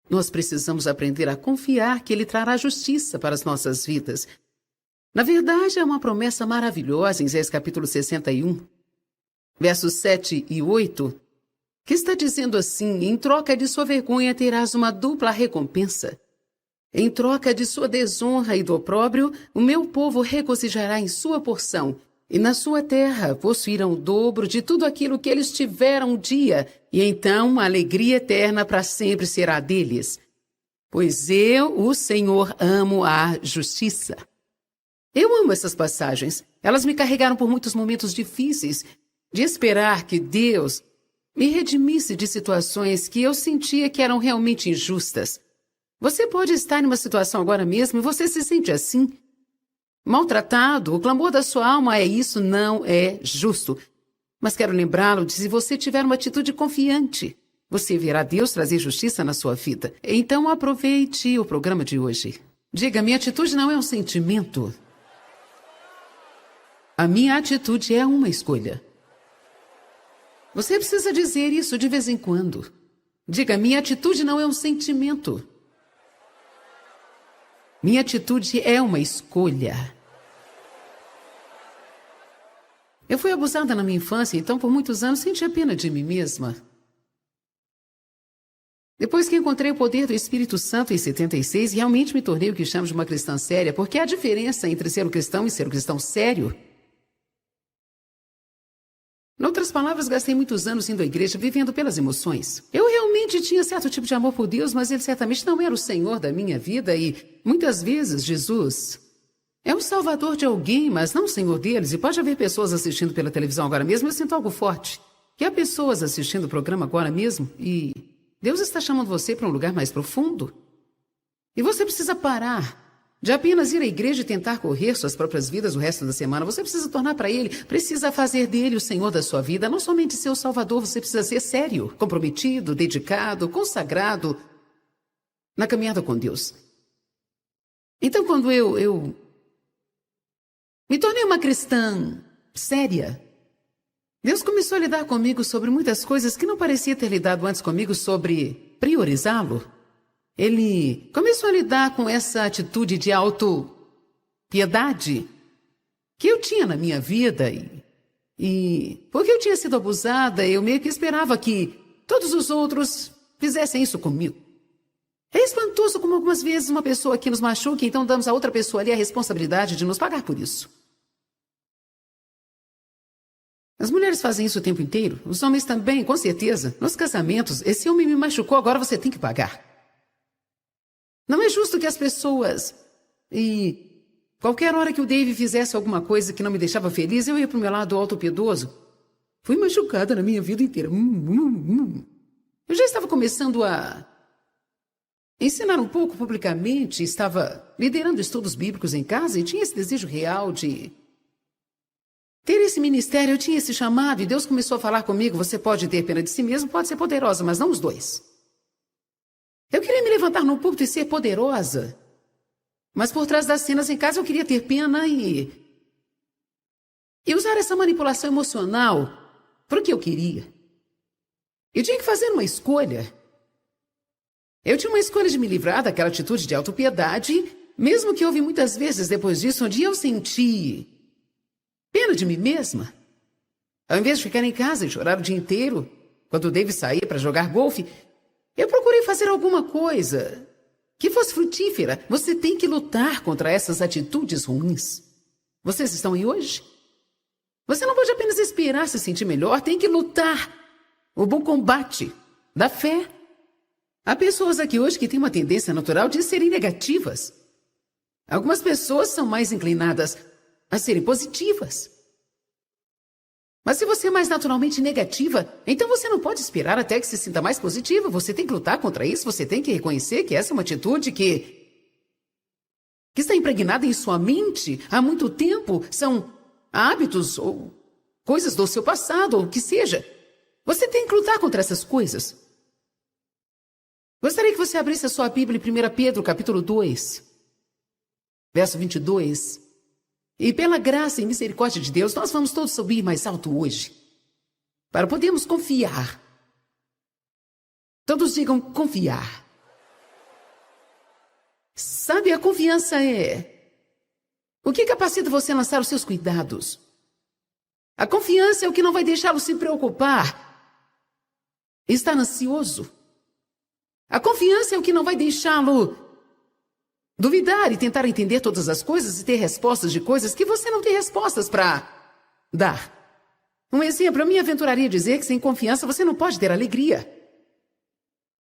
Nós precisamos aprender a confiar que Ele trará justiça para as nossas vidas. Na verdade, é uma promessa maravilhosa em Isaías capítulo 61, versos 7 e 8, que está dizendo assim: em troca de sua vergonha terás uma dupla recompensa. Em troca de sua desonra e do opróbrio, o meu povo regozijará em sua porção, e na sua terra possuirão o dobro de tudo aquilo que eles tiveram um dia, e então a alegria eterna para sempre será deles. Pois eu, o Senhor, amo a justiça. Eu amo essas passagens. Elas me carregaram por muitos momentos difíceis, de esperar que Deus me redimisse de situações que eu sentia que eram realmente injustas. Você pode estar em uma situação agora mesmo e você se sente assim, maltratado. O clamor da sua alma é: isso não é justo. Mas quero lembrá-lo de: se você tiver uma atitude confiante, você verá Deus trazer justiça na sua vida. Então aproveite o programa de hoje. Diga: minha atitude não é um sentimento. A minha atitude é uma escolha. Você precisa dizer isso de vez em quando. Diga: minha atitude não é um sentimento. Minha atitude é uma escolha. Eu fui abusada na minha infância, então por muitos anos sentia pena de mim mesma. Depois que encontrei o poder do Espírito Santo em 76, realmente me tornei o que chamo de uma cristã séria, porque há diferença entre ser um cristão e ser um cristão sério. Em outras palavras, gastei muitos anos indo à igreja, vivendo pelas emoções. Eu realmente tinha certo tipo de amor por Deus, mas Ele certamente não era o Senhor da minha vida e, muitas vezes, Jesus é o salvador de alguém, mas não o Senhor deles. E pode haver pessoas assistindo pela televisão agora mesmo, eu sinto algo forte. Que há pessoas assistindo o programa agora mesmo e Deus está chamando você para um lugar mais profundo. E você precisa parar de apenas ir à igreja e tentar correr suas próprias vidas o resto da semana. Você precisa tornar para Ele, precisa fazer dele o Senhor da sua vida, não somente ser o Salvador. Você precisa ser sério, comprometido, dedicado, consagrado na caminhada com Deus. Então, quando eu me tornei uma cristã séria, Deus começou a lidar comigo sobre muitas coisas que não parecia ter lidado antes comigo, sobre priorizá-lo. Ele começou a lidar com essa atitude de autopiedade que eu tinha na minha vida. E porque eu tinha sido abusada, eu meio que esperava que todos os outros fizessem isso comigo. É espantoso como algumas vezes uma pessoa aqui nos machuca, então damos a outra pessoa ali a responsabilidade de nos pagar por isso. As mulheres fazem isso o tempo inteiro, os homens também, com certeza. Nos casamentos, esse homem me machucou, agora você tem que pagar. Não é justo que as pessoas... E qualquer hora que o Dave fizesse alguma coisa que não me deixava feliz, eu ia para o meu lado autopiedoso. Fui machucada na minha vida inteira. Eu já estava começando a ensinar um pouco publicamente, estava liderando estudos bíblicos em casa e tinha esse desejo real de ter esse ministério. Eu tinha esse chamado e Deus começou a falar comigo: você pode ter pena de si mesmo, pode ser poderosa, mas não os dois. Eu queria me levantar no púlpito e ser poderosa, mas por trás das cenas em casa eu queria ter pena e usar essa manipulação emocional para o que eu queria. Eu tinha que fazer uma escolha. Eu tinha uma escolha de me livrar daquela atitude de autopiedade, mesmo que houve muitas vezes depois disso onde eu senti pena de mim mesma. Ao invés de ficar em casa e chorar o dia inteiro, quando o David saía para jogar golfe, eu procurei fazer alguma coisa que fosse frutífera. Você tem que lutar contra essas atitudes ruins. Vocês estão aí hoje? Você não pode apenas esperar se sentir melhor, tem que lutar o bom combate da fé. Há pessoas aqui hoje que têm uma tendência natural de serem negativas. Algumas pessoas são mais inclinadas a serem positivas. Mas se você é mais naturalmente negativa, então você não pode esperar até que se sinta mais positiva. Você tem que lutar contra isso, você tem que reconhecer que essa é uma atitude que está impregnada em sua mente há muito tempo. São hábitos ou coisas do seu passado, ou o que seja. Você tem que lutar contra essas coisas. Gostaria que você abrisse a sua Bíblia em 1 Pedro, capítulo 2, verso 22. E pela graça e misericórdia de Deus, nós vamos todos subir mais alto hoje, para podermos confiar. Todos digam confiar. Sabe, a confiança é o que capacita você a lançar os seus cuidados. A confiança é o que não vai deixá-lo se preocupar, estar ansioso. A confiança é o que não vai deixá-lo duvidar e tentar entender todas as coisas e ter respostas de coisas que você não tem respostas para dar. Um exemplo, eu me aventuraria a dizer que sem confiança você não pode ter alegria.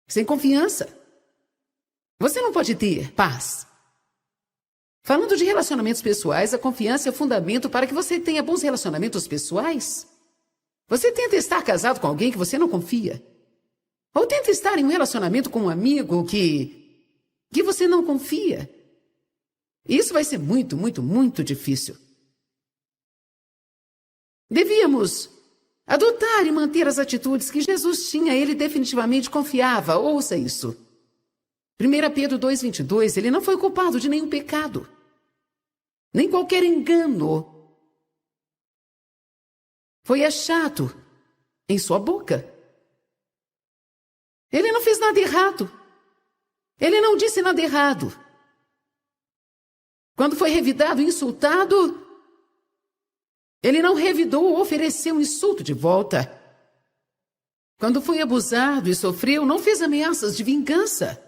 Sem confiança, você não pode ter paz. Falando de relacionamentos pessoais, a confiança é o fundamento para que você tenha bons relacionamentos pessoais. Você tenta estar casado com alguém que você não confia. Ou tenta estar em um relacionamento com um amigo que você não confia. Isso vai ser muito, muito, muito difícil. Devíamos adotar e manter as atitudes que Jesus tinha. Ele definitivamente confiava. Ouça isso. 1 Pedro 2,22, ele não foi culpado de nenhum pecado, nem qualquer engano foi achado em sua boca. Ele não fez nada errado. Ele não disse nada errado. Quando foi revidado e insultado, ele não revidou ou ofereceu um insulto de volta. Quando foi abusado e sofreu, não fez ameaças de vingança,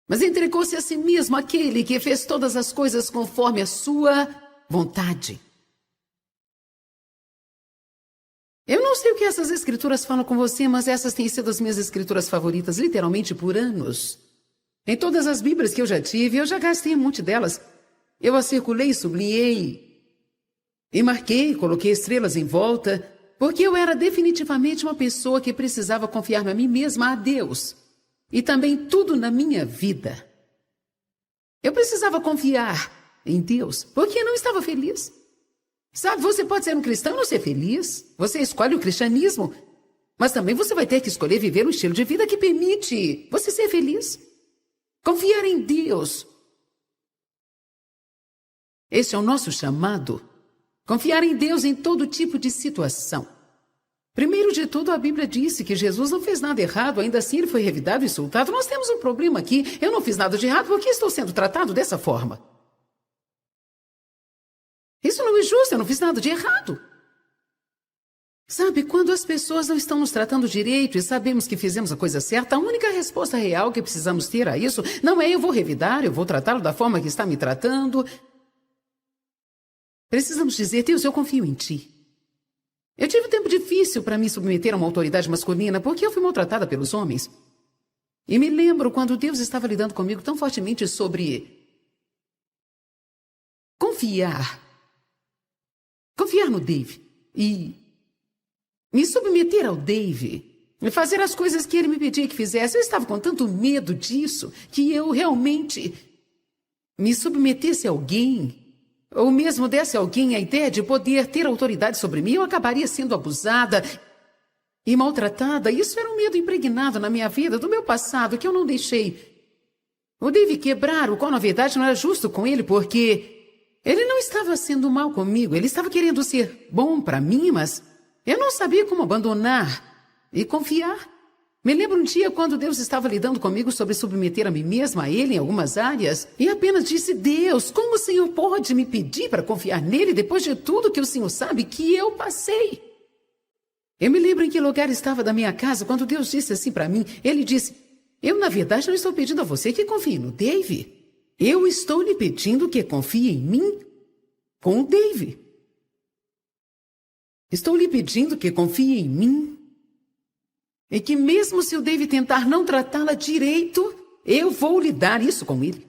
mas entregou-se a si mesmo àquele que fez todas as coisas conforme a sua vontade. Eu não sei o que essas escrituras falam com você, mas essas têm sido as minhas escrituras favoritas, literalmente por anos. Em todas as Bíblias que eu já tive, eu já gastei um monte delas. Eu as circulei, sublinhei e marquei, coloquei estrelas em volta, porque eu era definitivamente uma pessoa que precisava confiar a mim mesma, a Deus, e também tudo na minha vida. Eu precisava confiar em Deus, porque eu não estava feliz. Sabe, você pode ser um cristão e não ser feliz. Você escolhe o cristianismo, mas também você vai ter que escolher viver um estilo de vida que permite você ser feliz. Confiar em Deus. Esse é o nosso chamado. Confiar em Deus em todo tipo de situação. Primeiro de tudo, a Bíblia disse que Jesus não fez nada errado, ainda assim ele foi revidado e insultado. Nós temos um problema aqui. Eu não fiz nada de errado, por que estou sendo tratado dessa forma? Isso não é justo, eu não fiz nada de errado. Sabe, quando as pessoas não estão nos tratando direito e sabemos que fizemos a coisa certa, a única resposta real que precisamos ter a isso não é eu vou revidar, eu vou tratá-lo da forma que está me tratando. Precisamos dizer, Deus, eu confio em Ti. Eu tive um tempo difícil para me submeter a uma autoridade masculina porque eu fui maltratada pelos homens. E me lembro quando Deus estava lidando comigo tão fortemente sobre confiar no Dave e me submeter ao Dave e fazer as coisas que ele me pedia que fizesse. Eu estava com tanto medo disso que eu realmente me submetesse a alguém, ou mesmo desse a alguém a ideia de poder ter autoridade sobre mim, eu acabaria sendo abusada e maltratada. Isso era um medo impregnado na minha vida, do meu passado, que eu não deixei o Dave quebrar, o qual na verdade não era justo com ele, porque ele não estava sendo mal comigo, ele estava querendo ser bom para mim, mas eu não sabia como abandonar e confiar. Me lembro um dia quando Deus estava lidando comigo sobre submeter a mim mesma a Ele em algumas áreas, e apenas disse, Deus, como o Senhor pode me pedir para confiar nele depois de tudo que o Senhor sabe que eu passei? Eu me lembro em que lugar estava da minha casa quando Deus disse assim para mim. Ele disse, eu na verdade não estou pedindo a você que confie no Dave. Eu estou lhe pedindo que confie em mim com o Dave. Estou lhe pedindo que confie em mim. E que mesmo se o Dave tentar não tratá-la direito, eu vou lidar isso com ele.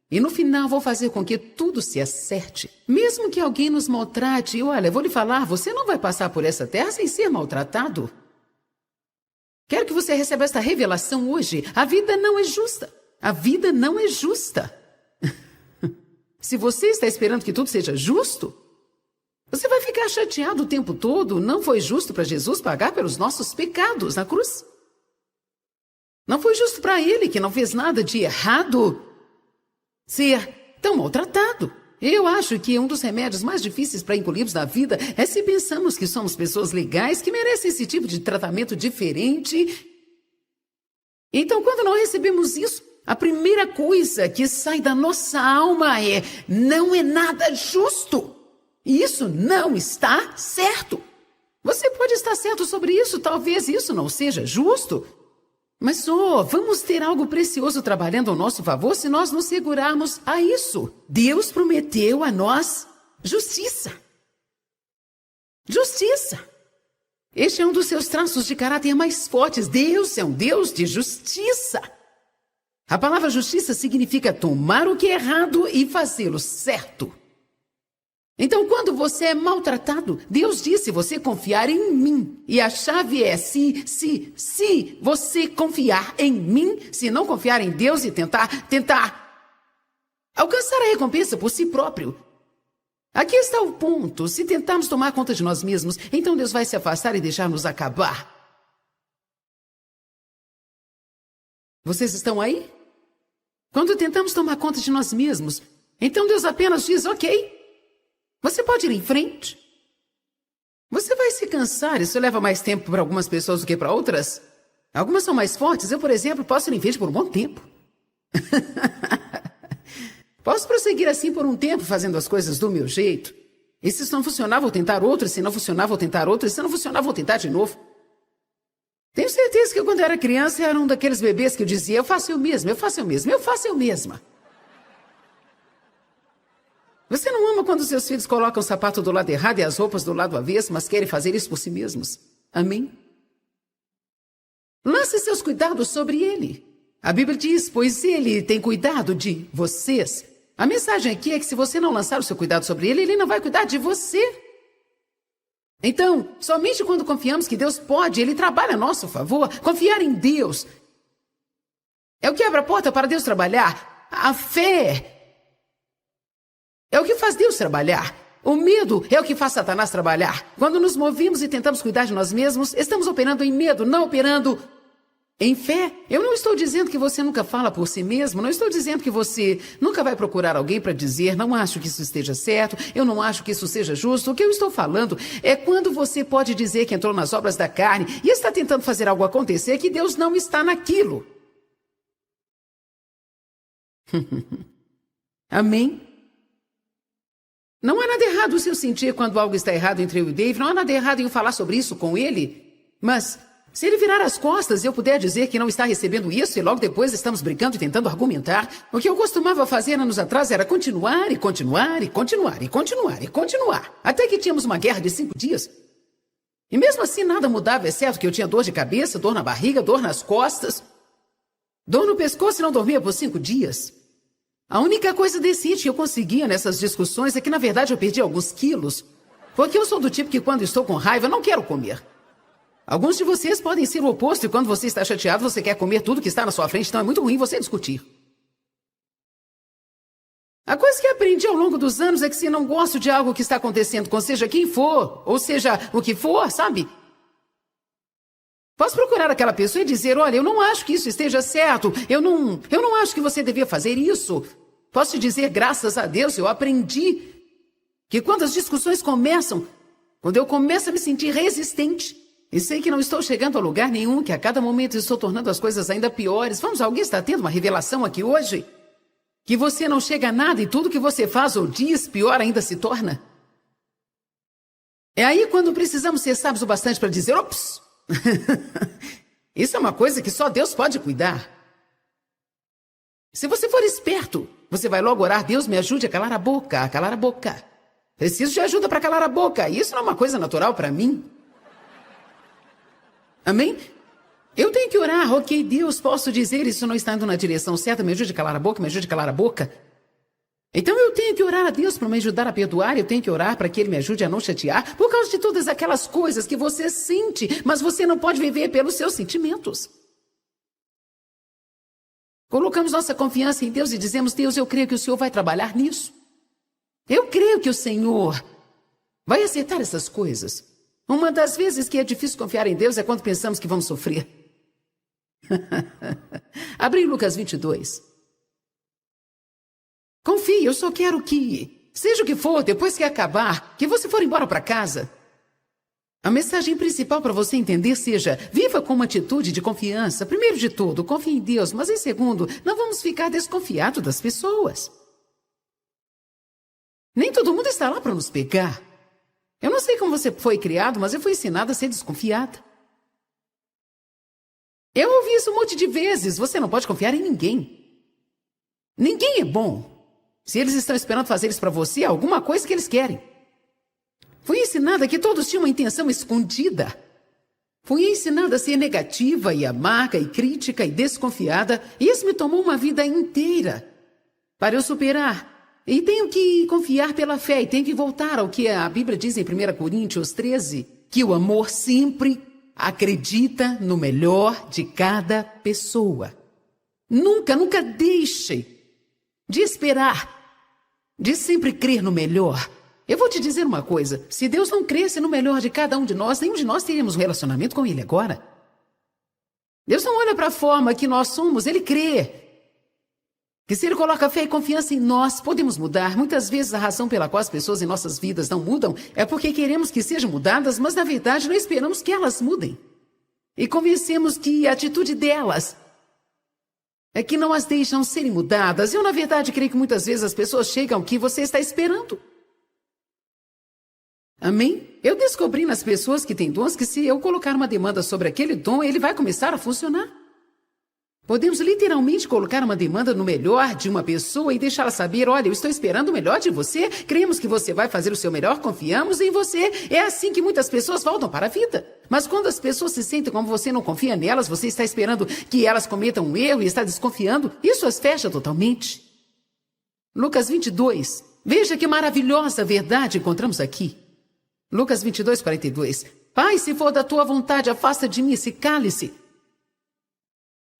E no final vou fazer com que tudo se acerte. Mesmo que alguém nos maltrate, olha, vou lhe falar, você não vai passar por essa terra sem ser maltratado. Quero que você receba esta revelação hoje. A vida não é justa. A vida não é justa. Se você está esperando que tudo seja justo, você vai ficar chateado o tempo todo. Não foi justo para Jesus pagar pelos nossos pecados na cruz. Não foi justo para ele, que não fez nada de errado, ser tão maltratado. Eu acho que um dos remédios mais difíceis para encolhermos na vida é se pensamos que somos pessoas legais que merecem esse tipo de tratamento diferente. Então, quando não recebemos isso, a primeira coisa que sai da nossa alma é: não é nada justo. E isso não está certo. Você pode estar certo sobre isso, talvez isso não seja justo. Mas vamos ter algo precioso trabalhando ao nosso favor se nós nos segurarmos a isso. Deus prometeu a nós justiça. Justiça. Este é um dos seus traços de caráter mais fortes. Deus é um Deus de justiça. A palavra justiça significa tomar o que é errado e fazê-lo certo. Então, quando você é maltratado, Deus disse: você confiar em mim. E a chave é se você confiar em mim, se não confiar em Deus e tentar alcançar a recompensa por si próprio. Aqui está o ponto. Se tentarmos tomar conta de nós mesmos, então Deus vai se afastar e deixar-nos acabar. Vocês estão aí? Quando tentamos tomar conta de nós mesmos, então Deus apenas diz: ok, você pode ir em frente. Você vai se cansar. Isso leva mais tempo para algumas pessoas do que para outras. Algumas são mais fortes. Eu, por exemplo, posso ir em frente por um bom tempo. Posso prosseguir assim por um tempo, fazendo as coisas do meu jeito. E se isso não funcionar, vou tentar outro. E se não funcionar, vou tentar outro. E se não funcionar, vou tentar de novo. Tenho certeza que eu, quando era criança, era um daqueles bebês que eu dizia: eu faço eu mesma, eu faço eu mesma, eu faço eu mesma. Você não ama quando seus filhos colocam o sapato do lado errado e as roupas do lado avesso, mas querem fazer isso por si mesmos? Amém? Lance seus cuidados sobre ele. A Bíblia diz: pois ele tem cuidado de vocês. A mensagem aqui é que se você não lançar o seu cuidado sobre ele, ele não vai cuidar de você. Então, somente quando confiamos que Deus pode, ele trabalha a nosso favor. Confiar em Deus é o que abre a porta para Deus trabalhar. A fé é o que faz Deus trabalhar. O medo é o que faz Satanás trabalhar. Quando nos movemos e tentamos cuidar de nós mesmos, estamos operando em medo, não operando em fé. Eu não estou dizendo que você nunca fala por si mesmo, não estou dizendo que você nunca vai procurar alguém para dizer: não acho que isso esteja certo, eu não acho que isso seja justo. O que eu estou falando é quando você pode dizer que entrou nas obras da carne e está tentando fazer algo acontecer que Deus não está naquilo. Amém? Não há nada errado se eu sentir quando algo está errado entre eu e Dave, não há nada errado em eu falar sobre isso com ele, mas se ele virar as costas e eu puder dizer que não está recebendo isso e logo depois estamos brincando e tentando argumentar, o que eu costumava fazer anos atrás era continuar, até que tínhamos uma guerra de 5 dias. E mesmo assim nada mudava, exceto que eu tinha dor de cabeça, dor na barriga, dor nas costas, dor no pescoço e não dormia por 5 dias. A única coisa decente que eu conseguia nessas discussões é que, na verdade, eu perdi alguns quilos, porque eu sou do tipo que, quando estou com raiva, não quero comer. Alguns de vocês podem ser o oposto e quando você está chateado, você quer comer tudo que está na sua frente, então é muito ruim você discutir. A coisa que aprendi ao longo dos anos é que se não gosto de algo que está acontecendo com seja quem for, ou seja o que for, sabe? Posso procurar aquela pessoa e dizer: olha, eu não acho que isso esteja certo, eu não acho que você devia fazer isso. Posso te dizer: graças a Deus, eu aprendi que quando as discussões começam, quando eu começo a me sentir resistente, e sei que não estou chegando a lugar nenhum, que a cada momento estou tornando as coisas ainda piores. Vamos, alguém está tendo uma revelação aqui hoje? Que você não chega a nada e tudo que você faz ou diz, pior ainda se torna? É aí quando precisamos ser sábios o bastante para dizer: ops! Isso é uma coisa que só Deus pode cuidar. Se você for esperto, você vai logo orar: Deus, me ajude a calar a boca, a calar a boca. Preciso de ajuda para calar a boca. Isso não é uma coisa natural para mim. Amém? Eu tenho que orar: ok, Deus, posso dizer isso não está indo na direção certa, me ajude a calar a boca, me ajude a calar a boca. Então eu tenho que orar a Deus para me ajudar a perdoar, eu tenho que orar para que Ele me ajude a não chatear, por causa de todas aquelas coisas que você sente, mas você não pode viver pelos seus sentimentos. Colocamos nossa confiança em Deus e dizemos: Deus, eu creio que o Senhor vai trabalhar nisso. Eu creio que o Senhor vai acertar essas coisas. Uma das vezes que é difícil confiar em Deus é quando pensamos que vamos sofrer. Abre Lucas 22. Confie, eu só quero que, seja o que for, depois que acabar, que você for embora para casa, A mensagem principal para você entender seja: viva com uma atitude de confiança. Primeiro de tudo, confie em Deus, mas em segundo, não vamos ficar desconfiados das pessoas. Nem todo mundo está lá para nos pegar. Eu não sei como você foi criado, mas eu fui ensinada a ser desconfiada. Eu ouvi isso um monte de vezes. Você não pode confiar em ninguém. Ninguém é bom. Se eles estão esperando fazer isso para você, é alguma coisa que eles querem. Fui ensinada que todos tinham uma intenção escondida. Fui ensinada a ser negativa e amarga e crítica e desconfiada, e isso me tomou uma vida inteira para eu superar. E tenho que confiar pela fé, e tenho que voltar ao que a Bíblia diz em 1 Coríntios 13, que o amor sempre acredita no melhor de cada pessoa. Nunca, nunca deixe de esperar, de sempre crer no melhor. Eu vou te dizer uma coisa: se Deus não cresce no melhor de cada um de nós, nenhum de nós teríamos um relacionamento com Ele agora. Deus não olha para a forma que nós somos, Ele crê que se Ele coloca fé e confiança em nós, podemos mudar. Muitas vezes a razão pela qual as pessoas em nossas vidas não mudam é porque queremos que sejam mudadas, mas na verdade não esperamos que elas mudem. E convencemos que a atitude delas é que não as deixam serem mudadas. Eu, na verdade, creio que muitas vezes as pessoas chegam ao que você está esperando. Amém? Eu descobri nas pessoas que têm dons que se eu colocar uma demanda sobre aquele dom, ele vai começar a funcionar. Podemos literalmente colocar uma demanda no melhor de uma pessoa e deixá-la saber: olha, eu estou esperando o melhor de você, cremos que você vai fazer o seu melhor, confiamos em você. É assim que muitas pessoas voltam para a vida. Mas quando as pessoas se sentem como você não confia nelas, você está esperando que elas cometam um erro e está desconfiando, isso as fecha totalmente. Lucas 22. Veja que maravilhosa verdade encontramos aqui. Lucas 22, 42. Pai, se for da tua vontade, afasta de mim esse cálice.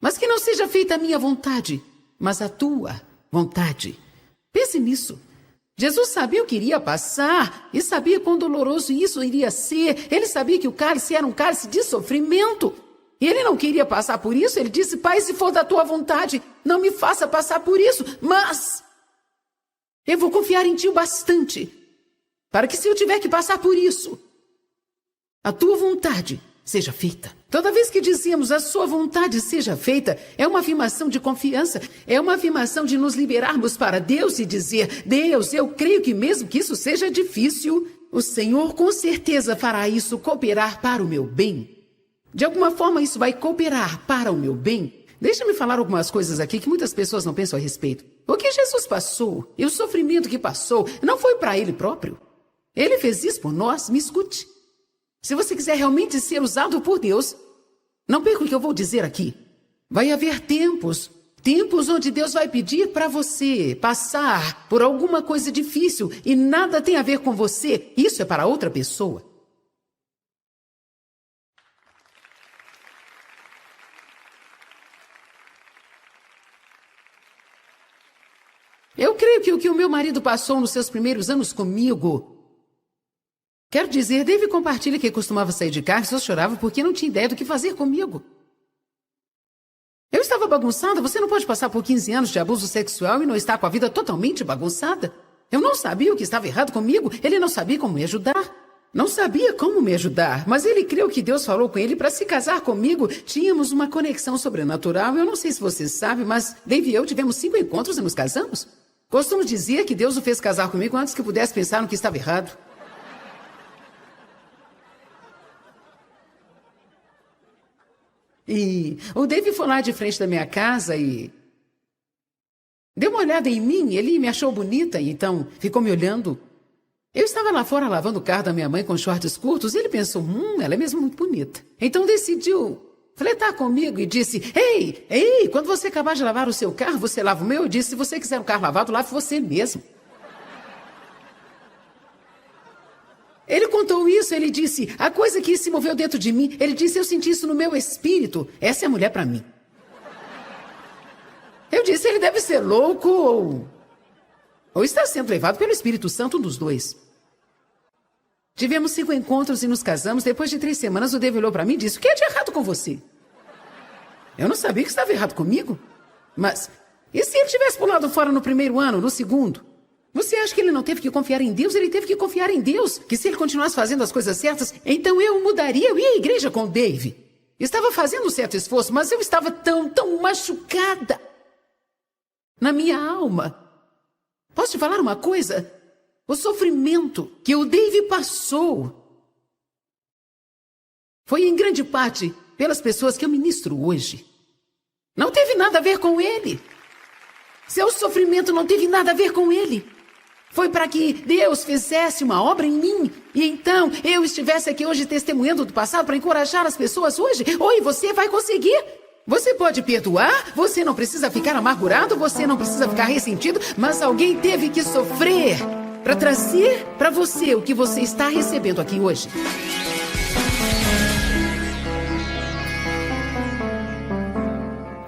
Mas que não seja feita a minha vontade, mas a tua vontade. Pense nisso. Jesus sabia o que iria passar e sabia quão doloroso isso iria ser. Ele sabia que o cálice era um cálice de sofrimento. E ele não queria passar por isso. Ele disse: Pai, se for da tua vontade, não me faça passar por isso. Mas eu vou confiar em ti o bastante para que, se eu tiver que passar por isso, a tua vontade seja feita. Toda vez que dizemos a sua vontade seja feita, é uma afirmação de confiança, é uma afirmação de nos liberarmos para Deus e dizer: Deus, eu creio que mesmo que isso seja difícil, o Senhor com certeza fará isso cooperar para o meu bem. De alguma forma isso vai cooperar para o meu bem. Deixa-me falar algumas coisas aqui que muitas pessoas não pensam a respeito. O que Jesus passou e o sofrimento que passou não foi para Ele próprio. Ele fez isso por nós. Me escute. Se você quiser realmente ser usado por Deus, não perca o que eu vou dizer aqui. Vai haver tempos onde Deus vai pedir para você passar por alguma coisa difícil e nada tem a ver com você. Isso é para outra pessoa. Eu creio que o que o meu marido passou nos seus primeiros anos comigo, quero dizer, Dave compartilha que costumava sair de carro e só chorava porque não tinha ideia do que fazer comigo. Eu estava bagunçada. Você não pode passar por 15 anos de abuso sexual e não estar com a vida totalmente bagunçada. Eu não sabia o que estava errado comigo. Ele não sabia como me ajudar. Não sabia como me ajudar, mas ele creu que Deus falou com ele para se casar comigo. Tínhamos uma conexão sobrenatural. Eu não sei se você sabe, mas Dave e eu tivemos 5 encontros e nos casamos. Costumo dizer que Deus o fez casar comigo antes que eu pudesse pensar no que estava errado. E o Dave foi lá de frente da minha casa e deu uma olhada em mim. Ele me achou bonita e então ficou me olhando. Eu estava lá fora lavando o carro da minha mãe com shorts curtos e ele pensou: ela é mesmo muito bonita. Então decidiu flertar comigo e disse: Ei, quando você acabar de lavar o seu carro, você lava o meu? Eu disse: se você quiser um carro lavado, lave você mesmo. Ele contou isso, ele disse: a coisa que se moveu dentro de mim, ele disse: eu senti isso no meu espírito. Essa é a mulher para mim. Eu disse: ele deve ser louco ou está sendo levado pelo Espírito Santo, um dos dois. Tivemos 5 encontros e nos casamos. Depois de 3 semanas, o Dave olhou para mim e disse: o que é de errado com você? Eu não sabia que estava errado comigo. Mas, e se ele tivesse pulado fora no primeiro ano, no segundo? Você acha que ele não teve que confiar em Deus? Ele teve que confiar em Deus. Que se ele continuasse fazendo as coisas certas, então eu mudaria, eu ia à igreja com o Dave. Estava fazendo um certo esforço, mas eu estava tão machucada na minha alma. Posso te falar uma coisa? O sofrimento que o Dave passou foi em grande parte pelas pessoas que eu ministro hoje. Não teve nada a ver com ele. Seu sofrimento não teve nada a ver com ele. Foi para que Deus fizesse uma obra em mim. E então eu estivesse aqui hoje testemunhando do passado para encorajar as pessoas hoje. Oi, você vai conseguir. Você pode perdoar, você não precisa ficar amargurado, você não precisa ficar ressentido, mas alguém teve que sofrer para trazer para você o que você está recebendo aqui hoje.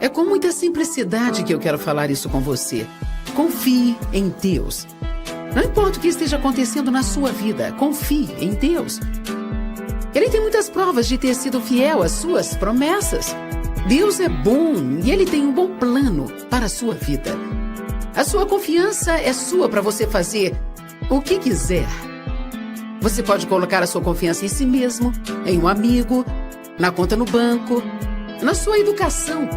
É com muita simplicidade que eu quero falar isso com você. Confie em Deus. Não importa o que esteja acontecendo na sua vida, confie em Deus. Ele tem muitas provas de ter sido fiel às suas promessas. Deus é bom e Ele tem um bom plano para a sua vida. A sua confiança é sua para você fazer o que quiser. Você pode colocar a sua confiança em si mesmo, em um amigo, na conta no banco, na sua educação.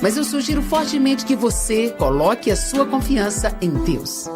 Mas eu sugiro fortemente que você coloque a sua confiança em Deus.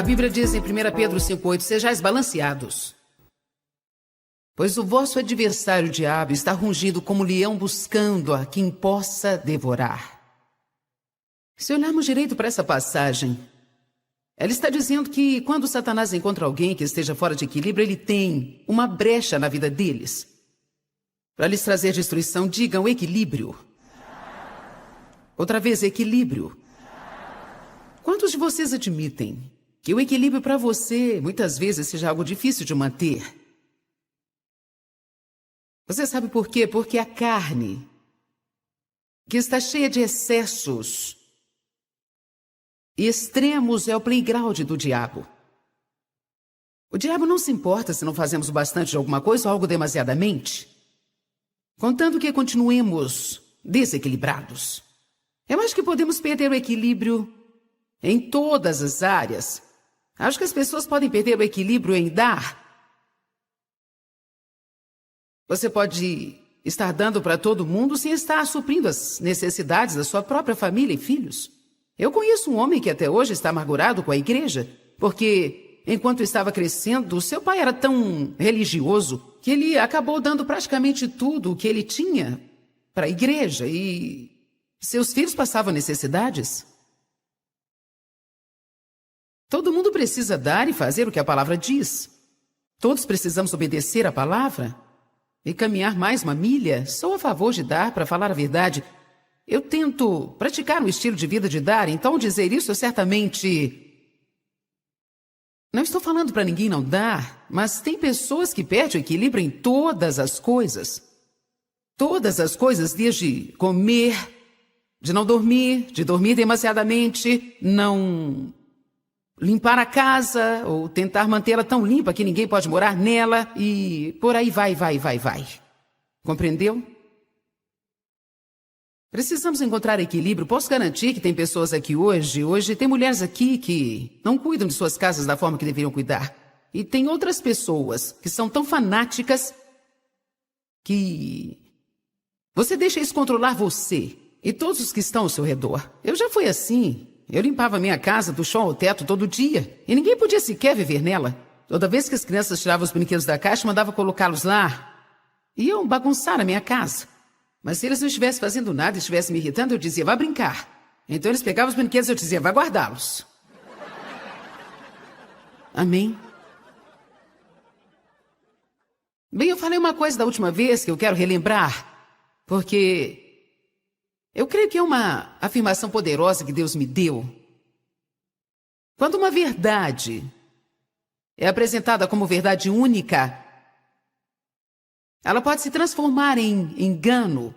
A Bíblia diz em 1 Pedro 5,8, sejais balanceados. Pois o vosso adversário, o diabo, está rungindo como leão buscando a quem possa devorar. Se olharmos direito para essa passagem, ela está dizendo que quando Satanás encontra alguém que esteja fora de equilíbrio, ele tem uma brecha na vida deles. Para lhes trazer destruição, digam equilíbrio. Outra vez, equilíbrio. Quantos de vocês admitem que o equilíbrio para você, muitas vezes, seja algo difícil de manter? Você sabe por quê? Porque a carne, que está cheia de excessos e extremos, é o playground do diabo. O diabo não se importa se não fazemos bastante de alguma coisa ou algo demasiadamente, contanto que continuemos desequilibrados. Eu acho que podemos perder o equilíbrio em todas as áreas. Acho que as pessoas podem perder o equilíbrio em dar. Você pode estar dando para todo mundo sem estar suprindo as necessidades da sua própria família e filhos. Eu conheço um homem que até hoje está amargurado com a igreja, porque enquanto estava crescendo, seu pai era tão religioso que ele acabou dando praticamente tudo o que ele tinha para a igreja e seus filhos passavam necessidades. Todo mundo precisa dar e fazer o que a palavra diz. Todos precisamos obedecer a palavra e caminhar mais uma milha. Sou a favor de dar, para falar a verdade. Eu tento praticar um estilo de vida de dar, então dizer isso certamente Não estou falando para ninguém não dar, mas tem pessoas que perdem o equilíbrio em todas as coisas. Todas as coisas, desde comer, de não dormir, de dormir demasiadamente, não limpar a casa ou tentar mantê-la tão limpa que ninguém pode morar nela e por aí vai. Compreendeu? Precisamos encontrar equilíbrio. Posso garantir que tem pessoas aqui hoje tem mulheres aqui que não cuidam de suas casas da forma que deveriam cuidar. E tem outras pessoas que são tão fanáticas que você deixa isso controlar você e todos os que estão ao seu redor. Eu já fui assim. Eu limpava minha casa do chão ao teto todo dia e ninguém podia sequer viver nela. Toda vez que as crianças tiravam os brinquedos da caixa, mandava colocá-los lá. Iam bagunçar a minha casa. Mas se eles não estivessem fazendo nada e estivessem me irritando, eu dizia, vá brincar. Então eles pegavam os brinquedos e eu dizia, vá guardá-los. Amém? Bem, eu falei uma coisa da última vez que eu quero relembrar, porque eu creio que é uma afirmação poderosa que Deus me deu. Quando uma verdade é apresentada como verdade única, ela pode se transformar em engano.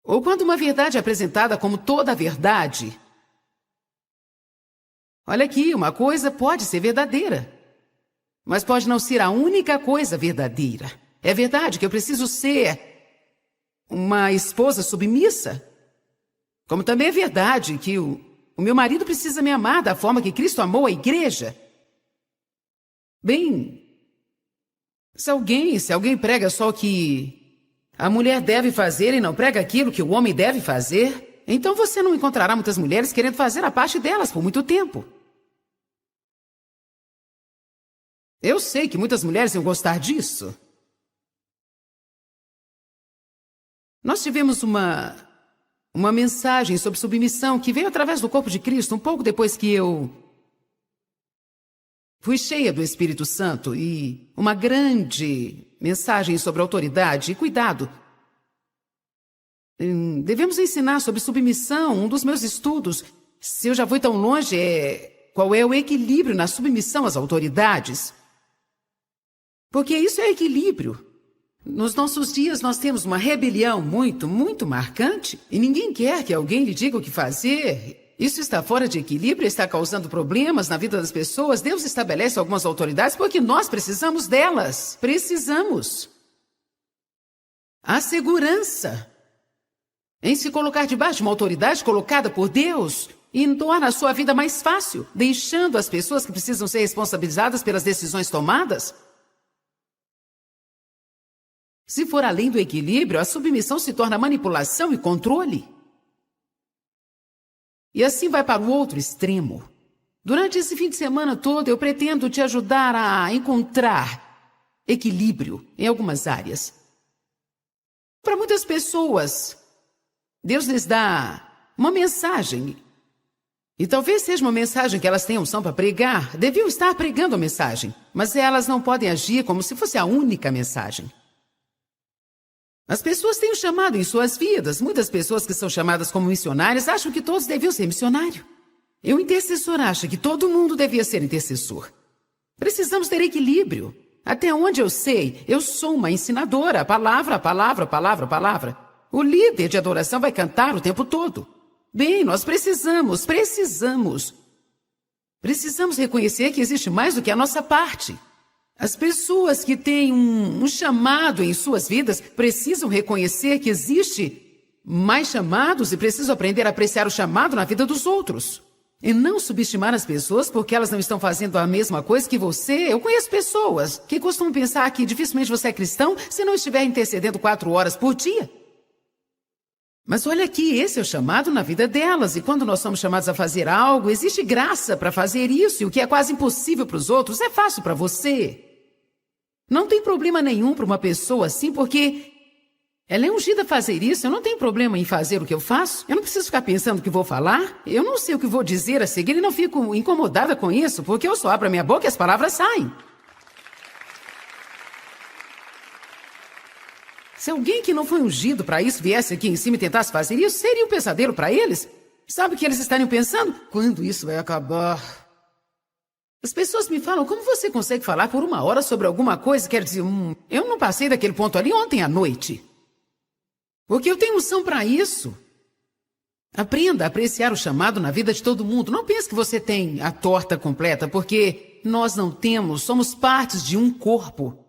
Ou quando uma verdade é apresentada como toda a verdade. Olha aqui, uma coisa pode ser verdadeira, mas pode não ser a única coisa verdadeira. É verdade que eu preciso ser uma esposa submissa. Como também é verdade que o meu marido precisa me amar da forma que Cristo amou a igreja. Bem, se alguém prega só o que a mulher deve fazer e não prega aquilo que o homem deve fazer, então você não encontrará muitas mulheres querendo fazer a parte delas por muito tempo. Eu sei que muitas mulheres iam gostar disso. Nós tivemos uma mensagem sobre submissão que veio através do corpo de Cristo um pouco depois que eu fui cheia do Espírito Santo e uma grande mensagem sobre autoridade e cuidado. Devemos ensinar sobre submissão. Um dos meus estudos, se eu já fui tão longe, é qual é o equilíbrio na submissão às autoridades. Porque isso é equilíbrio. Nos nossos dias nós temos uma rebelião muito marcante e ninguém quer que alguém lhe diga o que fazer. Isso está fora de equilíbrio, está causando problemas na vida das pessoas. Deus estabelece algumas autoridades porque nós precisamos delas. Precisamos. A segurança em se colocar debaixo de uma autoridade colocada por Deus e torna a sua vida mais fácil, deixando as pessoas que precisam ser responsabilizadas pelas decisões tomadas. Se for além do equilíbrio, a submissão se torna manipulação e controle. E assim vai para o outro extremo. Durante esse fim de semana todo, eu pretendo te ajudar a encontrar equilíbrio em algumas áreas. Para muitas pessoas, Deus lhes dá uma mensagem. E talvez seja uma mensagem que elas tenham unção para pregar. Deviam estar pregando a mensagem, mas elas não podem agir como se fosse a única mensagem. As pessoas têm um chamado em suas vidas. Muitas pessoas que são chamadas como missionárias acham que todos deviam ser missionário. E o intercessor acha que todo mundo devia ser intercessor. Precisamos ter equilíbrio. Até onde eu sei, eu sou uma ensinadora. Palavra. O líder de adoração vai cantar o tempo todo. Bem, nós precisamos reconhecer que existe mais do que a nossa parte. As pessoas que têm um chamado em suas vidas precisam reconhecer que existe mais chamados e precisam aprender a apreciar o chamado na vida dos outros. E não subestimar as pessoas porque elas não estão fazendo a mesma coisa que você. Eu conheço pessoas que costumam pensar que dificilmente você é cristão se não estiver intercedendo 4 horas por dia. Mas olha aqui, esse é o chamado na vida delas. E quando nós somos chamados a fazer algo, existe graça para fazer isso. E o que é quase impossível para os outros é fácil para você. Não tem problema nenhum para uma pessoa assim, porque ela é ungida a fazer isso. Eu não tenho problema em fazer o que eu faço. Eu não preciso ficar pensando o que vou falar. Eu não sei o que vou dizer a seguir e não fico incomodada com isso, porque eu só abro a minha boca e as palavras saem. Se alguém que não foi ungido para isso viesse aqui em cima e tentasse fazer isso, seria um pesadelo para eles. Sabe o que eles estariam pensando? Quando isso vai acabar? As pessoas me falam, como você consegue falar por 1 hora sobre alguma coisa? Quer dizer, eu não passei daquele ponto ali ontem à noite. Porque eu tenho unção para isso. Aprenda a apreciar o chamado na vida de todo mundo. Não pense que você tem a torta completa, porque nós não temos, somos partes de um corpo.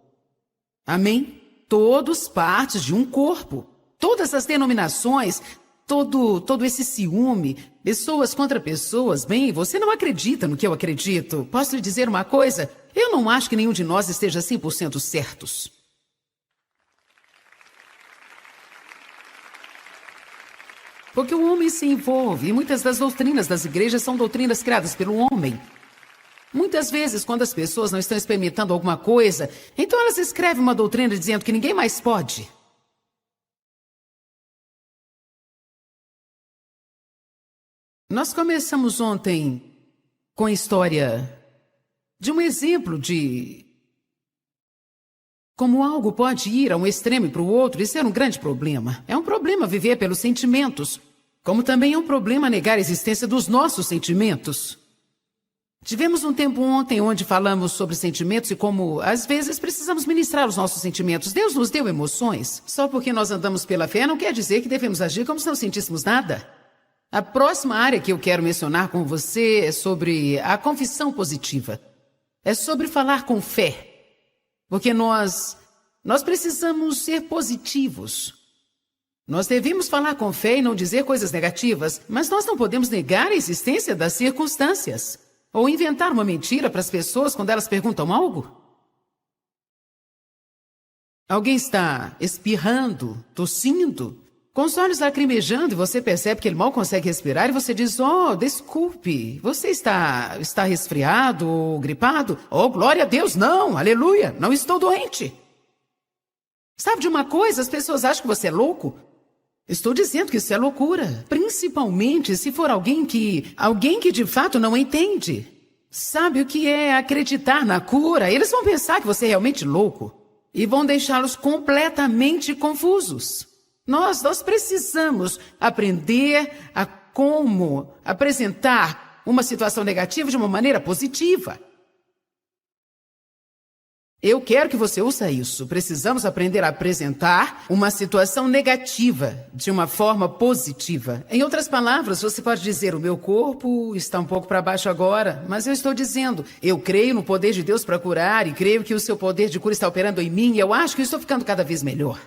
Amém? Todos partes de um corpo. Todas as denominações, todo esse ciúme, pessoas contra pessoas. Bem, você não acredita no que eu acredito. Posso lhe dizer uma coisa? Eu não acho que nenhum de nós esteja 100% certos. Porque o homem se envolve, e muitas das doutrinas das igrejas são doutrinas criadas pelo homem. Muitas vezes, quando as pessoas não estão experimentando alguma coisa, então elas escrevem uma doutrina dizendo que ninguém mais pode. Nós começamos ontem com a história de um exemplo de como algo pode ir a um extremo e para o outro e ser um grande problema. É um problema viver pelos sentimentos, como também é um problema negar a existência dos nossos sentimentos. Tivemos um tempo ontem onde falamos sobre sentimentos e como, às vezes, precisamos ministrar os nossos sentimentos. Deus nos deu emoções. Só porque nós andamos pela fé não quer dizer que devemos agir como se não sentíssemos nada. A próxima área que eu quero mencionar com você é sobre a confissão positiva. É sobre falar com fé. Porque nós precisamos ser positivos. Nós devemos falar com fé e não dizer coisas negativas, mas nós não podemos negar a existência das circunstâncias. Ou inventar uma mentira para as pessoas quando elas perguntam algo. Alguém está espirrando, tossindo, com os olhos lacrimejando e você percebe que ele mal consegue respirar e você diz, oh, desculpe, você está resfriado ou gripado? Oh, glória a Deus, não, aleluia, não estou doente. Sabe de uma coisa, as pessoas acham que você é louco? Estou dizendo que isso é loucura, principalmente se for alguém que de fato não entende. Sabe o que é acreditar na cura? Eles vão pensar que você é realmente louco e vão deixá-los completamente confusos. Nós precisamos aprender a como apresentar uma situação negativa de uma maneira positiva. Eu quero que você ouça isso. Precisamos aprender a apresentar uma situação negativa de uma forma positiva. Em outras palavras, você pode dizer, o meu corpo está um pouco para baixo agora, mas eu estou dizendo, eu creio no poder de Deus para curar e creio que o seu poder de cura está operando em mim e eu acho que estou ficando cada vez melhor.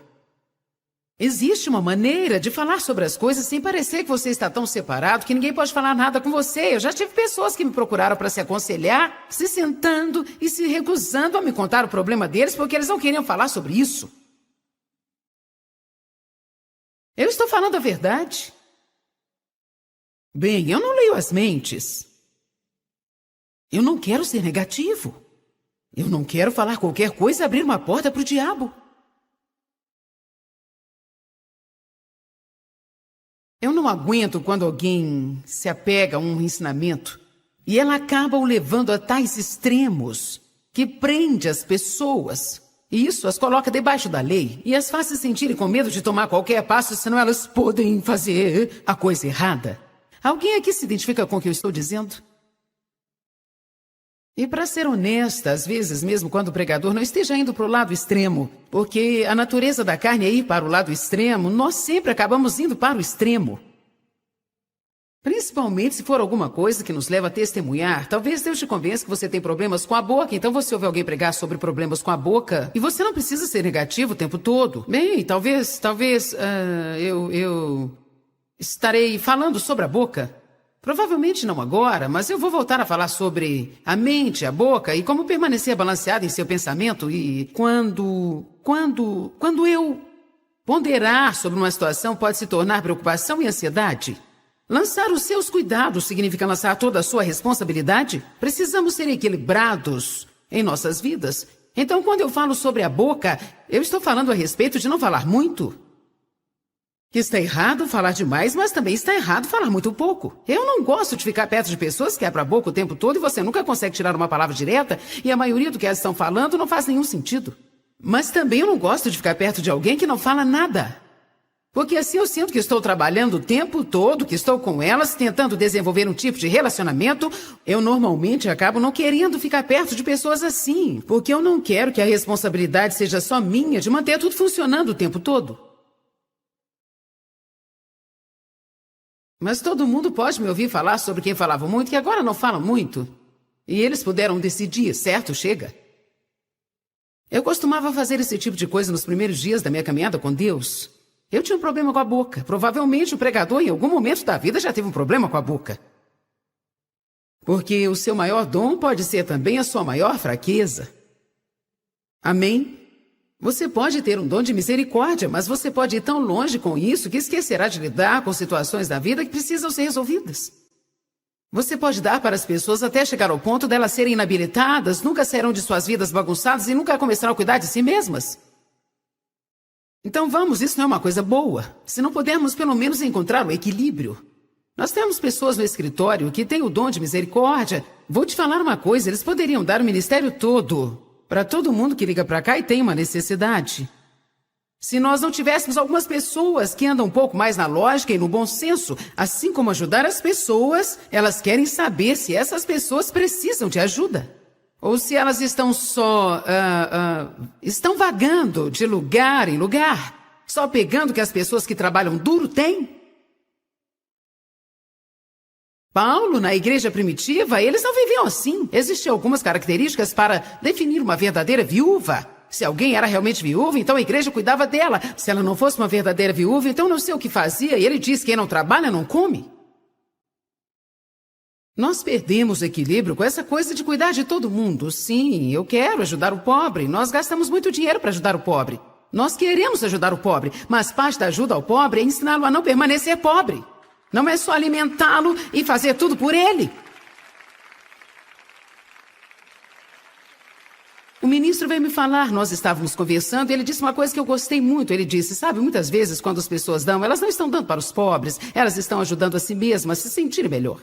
Existe uma maneira de falar sobre as coisas sem parecer que você está tão separado que ninguém pode falar nada com você. Eu já tive pessoas que me procuraram para se aconselhar, se sentando e se recusando a me contar o problema deles porque eles não queriam falar sobre isso. Eu estou falando a verdade. Bem, eu não leio as mentes. Eu não quero ser negativo. Eu não quero falar qualquer coisa e abrir uma porta para o diabo. Eu não aguento quando alguém se apega a um ensinamento e ela acaba o levando a tais extremos que prende as pessoas. E isso as coloca debaixo da lei e as faz se sentirem com medo de tomar qualquer passo, senão elas podem fazer a coisa errada. Alguém aqui se identifica com o que eu estou dizendo? E para ser honesta, às vezes, mesmo quando o pregador não esteja indo para o lado extremo, porque a natureza da carne é ir para o lado extremo, nós sempre acabamos indo para o extremo. Principalmente se for alguma coisa que nos leva a testemunhar. Talvez Deus te convença que você tem problemas com a boca, então você ouve alguém pregar sobre problemas com a boca, e você não precisa ser negativo o tempo todo. Bem, talvez eu estarei falando sobre a boca. Provavelmente não agora, mas eu vou voltar a falar sobre a mente, a boca e como permanecer balanceado em seu pensamento e quando eu ponderar sobre uma situação pode se tornar preocupação e ansiedade. Lançar os seus cuidados significa lançar toda a sua responsabilidade? Precisamos ser equilibrados em nossas vidas. Então, quando eu falo sobre a boca, eu estou falando a respeito de não falar muito. Está errado falar demais, mas também está errado falar muito pouco. Eu não gosto de ficar perto de pessoas que abrem a boca o tempo todo e você nunca consegue tirar uma palavra direta e a maioria do que elas estão falando não faz nenhum sentido. Mas também eu não gosto de ficar perto de alguém que não fala nada. Porque assim eu sinto que estou trabalhando o tempo todo, que estou com elas, tentando desenvolver um tipo de relacionamento. Eu normalmente acabo não querendo ficar perto de pessoas assim, porque eu não quero que a responsabilidade seja só minha de manter tudo funcionando o tempo todo. Mas todo mundo pode me ouvir falar sobre quem falava muito, que agora não fala muito. E eles puderam decidir, certo? Chega. Eu costumava fazer esse tipo de coisa nos primeiros dias da minha caminhada com Deus. Eu tinha um problema com a boca. Provavelmente o pregador em algum momento da vida já teve um problema com a boca. Porque o seu maior dom pode ser também a sua maior fraqueza. Amém? Você pode ter um dom de misericórdia, mas você pode ir tão longe com isso que esquecerá de lidar com situações da vida que precisam ser resolvidas. Você pode dar para as pessoas até chegar ao ponto delas serem inabilitadas, nunca sairão de suas vidas bagunçadas e nunca começarão a cuidar de si mesmas. Então vamos, isso não é uma coisa boa. Se não pudermos pelo menos encontrar o equilíbrio. Nós temos pessoas no escritório que têm o dom de misericórdia. Vou te falar uma coisa, eles poderiam dar o ministério todo para todo mundo que liga para cá e tem uma necessidade. Se nós não tivéssemos algumas pessoas que andam um pouco mais na lógica e no bom senso, assim como ajudar as pessoas, elas querem saber se essas pessoas precisam de ajuda. Ou se elas estão estão vagando de lugar em lugar, só pegando o que as pessoas que trabalham duro têm. Paulo, na igreja primitiva, eles não viviam assim. Existiam algumas características para definir uma verdadeira viúva. Se alguém era realmente viúva, então a igreja cuidava dela. Se ela não fosse uma verdadeira viúva, então não sei o que fazia. E ele diz que quem não trabalha não come. Nós perdemos o equilíbrio com essa coisa de cuidar de todo mundo. Sim, eu quero ajudar o pobre. Nós gastamos muito dinheiro para ajudar o pobre. Nós queremos ajudar o pobre, mas parte da ajuda ao pobre é ensiná-lo a não permanecer pobre. Não é só alimentá-lo e fazer tudo por ele. O ministro veio me falar, nós estávamos conversando, e ele disse uma coisa que eu gostei muito. Ele disse, sabe, muitas vezes quando as pessoas dão, elas não estão dando para os pobres, elas estão ajudando a si mesmas a se sentirem melhor.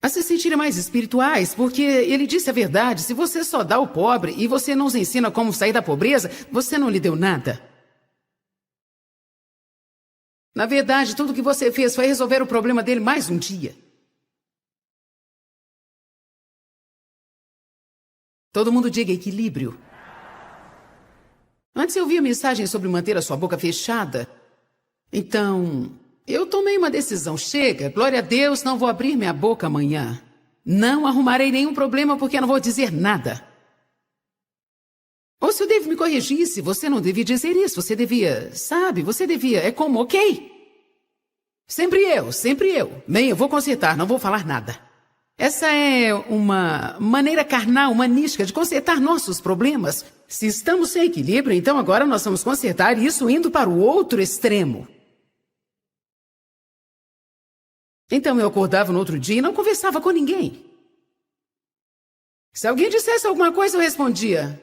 A se sentirem mais espirituais, porque ele disse a verdade, se você só dá ao pobre e você não os ensina como sair da pobreza, você não lhe deu nada. Na verdade, tudo que você fez foi resolver o problema dele mais um dia. Todo mundo diga equilíbrio. Antes eu via mensagens sobre manter a sua boca fechada. Então, eu tomei uma decisão. Chega, glória a Deus, não vou abrir minha boca amanhã. Não arrumarei nenhum problema porque eu não vou dizer nada. Ou se o Dave me corrigisse, você não devia dizer isso, você devia, sabe, você devia, é como, ok? Sempre eu. Bem, eu vou consertar, não vou falar nada. Essa é uma maneira carnal, humanística de consertar nossos problemas. Se estamos sem equilíbrio, então agora nós vamos consertar isso indo para o outro extremo. Então eu acordava no outro dia e não conversava com ninguém. Se alguém dissesse alguma coisa, eu respondia,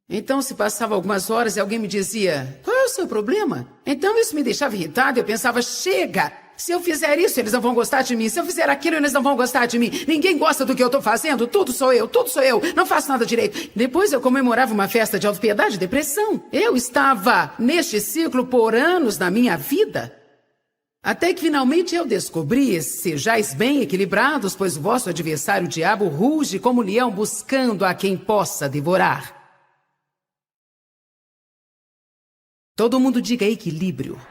Então se passava algumas horas e alguém me dizia, qual é o seu problema? Então isso me deixava irritado e eu pensava, chega! Se eu fizer isso, eles não vão gostar de mim. Se eu fizer aquilo, eles não vão gostar de mim. Ninguém gosta do que eu estou fazendo. Tudo sou eu. Não faço nada direito. Depois eu comemorava uma festa de autopiedade e depressão. Eu estava neste ciclo por anos na minha vida. Até que finalmente eu descobri, sejais bem equilibrados, pois o vosso adversário, o diabo, ruge como leão buscando a quem possa devorar. Todo mundo diga equilíbrio.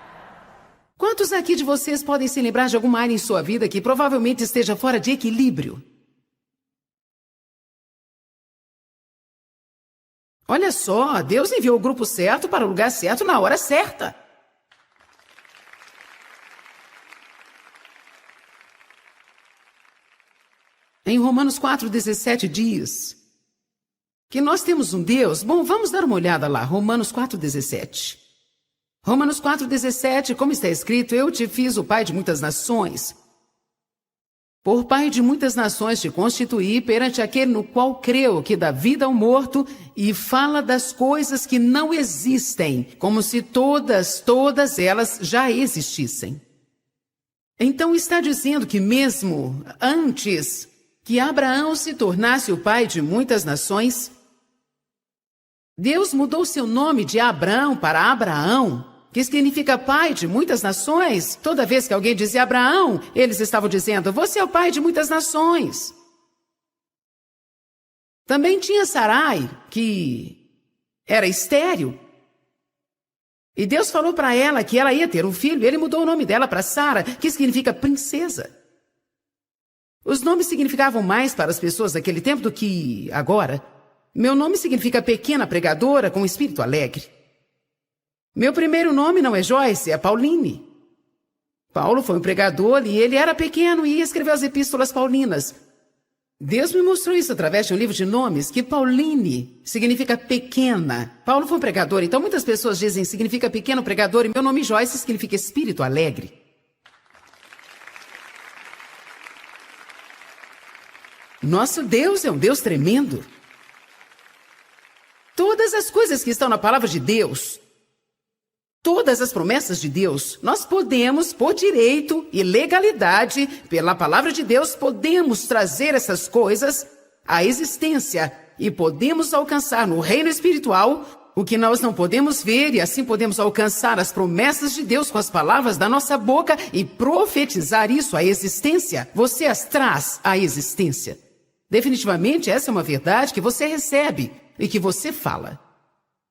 Quantos aqui de vocês podem se lembrar de alguma área em sua vida que provavelmente esteja fora de equilíbrio? Olha só, Deus enviou o grupo certo para o lugar certo na hora certa. Em Romanos 4,17 diz que nós temos um Deus. Bom, vamos dar uma olhada lá, Romanos 4,17. Romanos 4,17, como está escrito, eu te fiz o pai de muitas nações. Por pai de muitas nações te constituí perante aquele no qual creu, que dá vida ao morto e fala das coisas que não existem, como se todas elas já existissem. Então está dizendo que mesmo antes que Abraão se tornasse o pai de muitas nações, Deus mudou seu nome de Abrão para Abraão, que significa pai de muitas nações. Toda vez que alguém dizia Abraão, eles estavam dizendo, você é o pai de muitas nações. Também tinha Sarai, que era estéril. E Deus falou para ela que ela ia ter um filho, e ele mudou o nome dela para Sara, que significa princesa. Os nomes significavam mais para as pessoas daquele tempo do que agora. Meu nome significa pequena pregadora com espírito alegre. Meu primeiro nome não é Joyce, é Pauline. Paulo foi um pregador e ele era pequeno e escreveu as epístolas paulinas. Deus me mostrou isso através de um livro de nomes, que Pauline significa pequena. Paulo foi um pregador, então muitas pessoas dizem significa pequeno pregador, e meu nome Joyce significa espírito alegre. Nosso Deus é um Deus tremendo. Todas as coisas que estão na palavra de Deus, todas as promessas de Deus, nós podemos, por direito e legalidade, pela palavra de Deus, podemos trazer essas coisas à existência e podemos alcançar no reino espiritual o que nós não podemos ver, e assim podemos alcançar as promessas de Deus com as palavras da nossa boca e profetizar isso à existência. Você as traz à existência. Definitivamente, essa é uma verdade que você recebe e que você fala.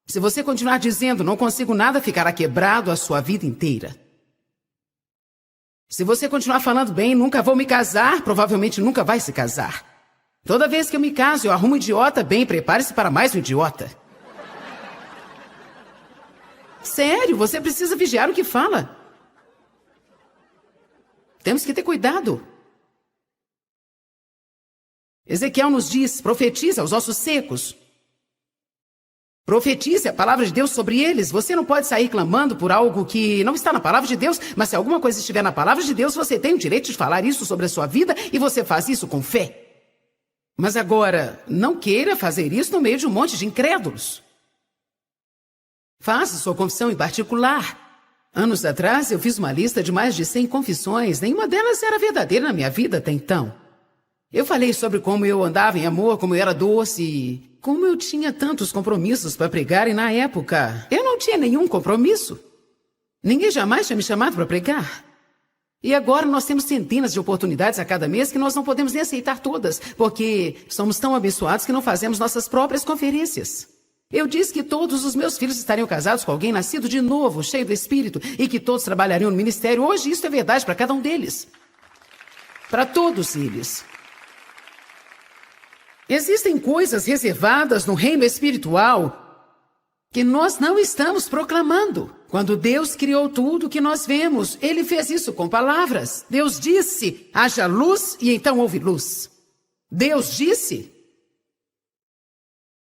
Se você continuar dizendo, não consigo nada, ficará quebrado a sua vida inteira. Se você continuar falando bem, nunca vou me casar, provavelmente nunca vai se casar. Toda vez que eu me caso, eu arrumo um idiota, bem, prepare-se para mais um idiota. Sério, você precisa vigiar o que fala. Temos que ter cuidado. Ezequiel nos diz, profetiza aos ossos secos. Profetize a palavra de Deus sobre eles. Você não pode sair clamando por algo que não está na palavra de Deus, mas se alguma coisa estiver na palavra de Deus, você tem o direito de falar isso sobre a sua vida e você faz isso com fé. Mas agora, não queira fazer isso no meio de um monte de incrédulos. Faça sua confissão em particular. Anos atrás, eu fiz uma lista de mais de 100 confissões. Nenhuma delas era verdadeira na minha vida até então. Eu falei sobre como eu andava em amor, como eu era doce, como eu tinha tantos compromissos para pregar, e na época eu não tinha nenhum compromisso. Ninguém jamais tinha me chamado para pregar. E agora nós temos centenas de oportunidades a cada mês que nós não podemos nem aceitar todas, porque somos tão abençoados que não fazemos nossas próprias conferências. Eu disse que todos os meus filhos estariam casados com alguém nascido de novo, cheio do Espírito, e que todos trabalhariam no ministério. Hoje isso é verdade para cada um deles. Para todos eles. Existem coisas reservadas no reino espiritual que nós não estamos proclamando. Quando Deus criou tudo que nós vemos, Ele fez isso com palavras. Deus disse, haja luz, e então houve luz. Deus disse.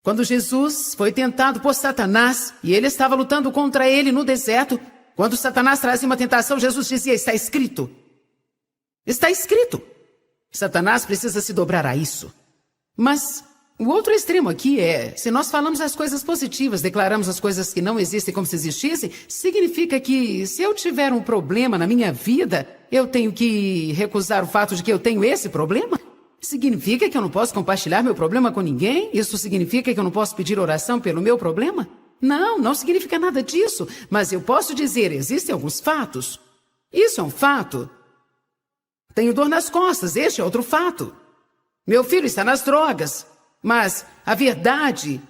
Quando Jesus foi tentado por Satanás, e ele estava lutando contra ele no deserto, quando Satanás trazia uma tentação, Jesus dizia, está escrito. Está escrito. Satanás precisa se dobrar a isso. Mas o outro extremo aqui é, se nós falamos as coisas positivas, declaramos as coisas que não existem como se existissem, significa que se eu tiver um problema na minha vida, eu tenho que recusar o fato de que eu tenho esse problema? Significa que eu não posso compartilhar meu problema com ninguém? Isso significa que eu não posso pedir oração pelo meu problema? Não, não significa nada disso. Mas eu posso dizer, existem alguns fatos. Isso é um fato. Tenho dor nas costas, este é outro fato. Meu filho está nas drogas, mas a verdade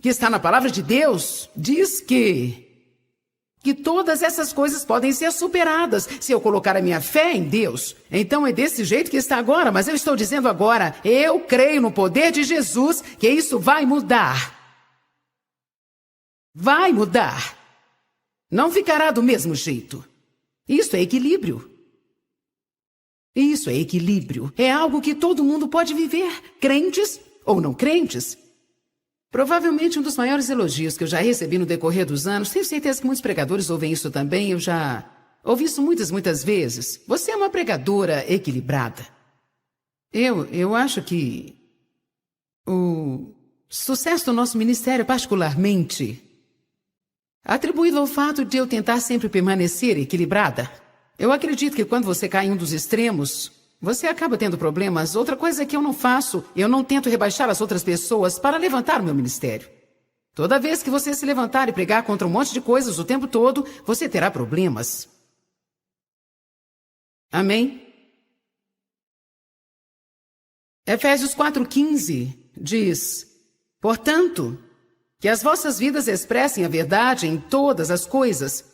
que está na palavra de Deus diz que todas essas coisas podem ser superadas se eu colocar a minha fé em Deus. Então é desse jeito que está agora, mas eu estou dizendo agora, eu creio no poder de Jesus, que isso vai mudar. Vai mudar. Não ficará do mesmo jeito. Isso é equilíbrio. Isso é equilíbrio. É algo que todo mundo pode viver, crentes ou não crentes. Provavelmente um dos maiores elogios que eu já recebi no decorrer dos anos, tenho certeza que muitos pregadores ouvem isso também, eu já ouvi isso muitas vezes. Você é uma pregadora equilibrada. Eu acho que o sucesso do nosso ministério, particularmente, atribuído ao fato de eu tentar sempre permanecer equilibrada. Eu acredito que quando você cai em um dos extremos, você acaba tendo problemas. Outra coisa que eu não faço, eu não tento rebaixar as outras pessoas para levantar o meu ministério. Toda vez que você se levantar e pregar contra um monte de coisas o tempo todo, você terá problemas. Amém? Efésios 4,15 diz: portanto, que as vossas vidas expressem a verdade em todas as coisas,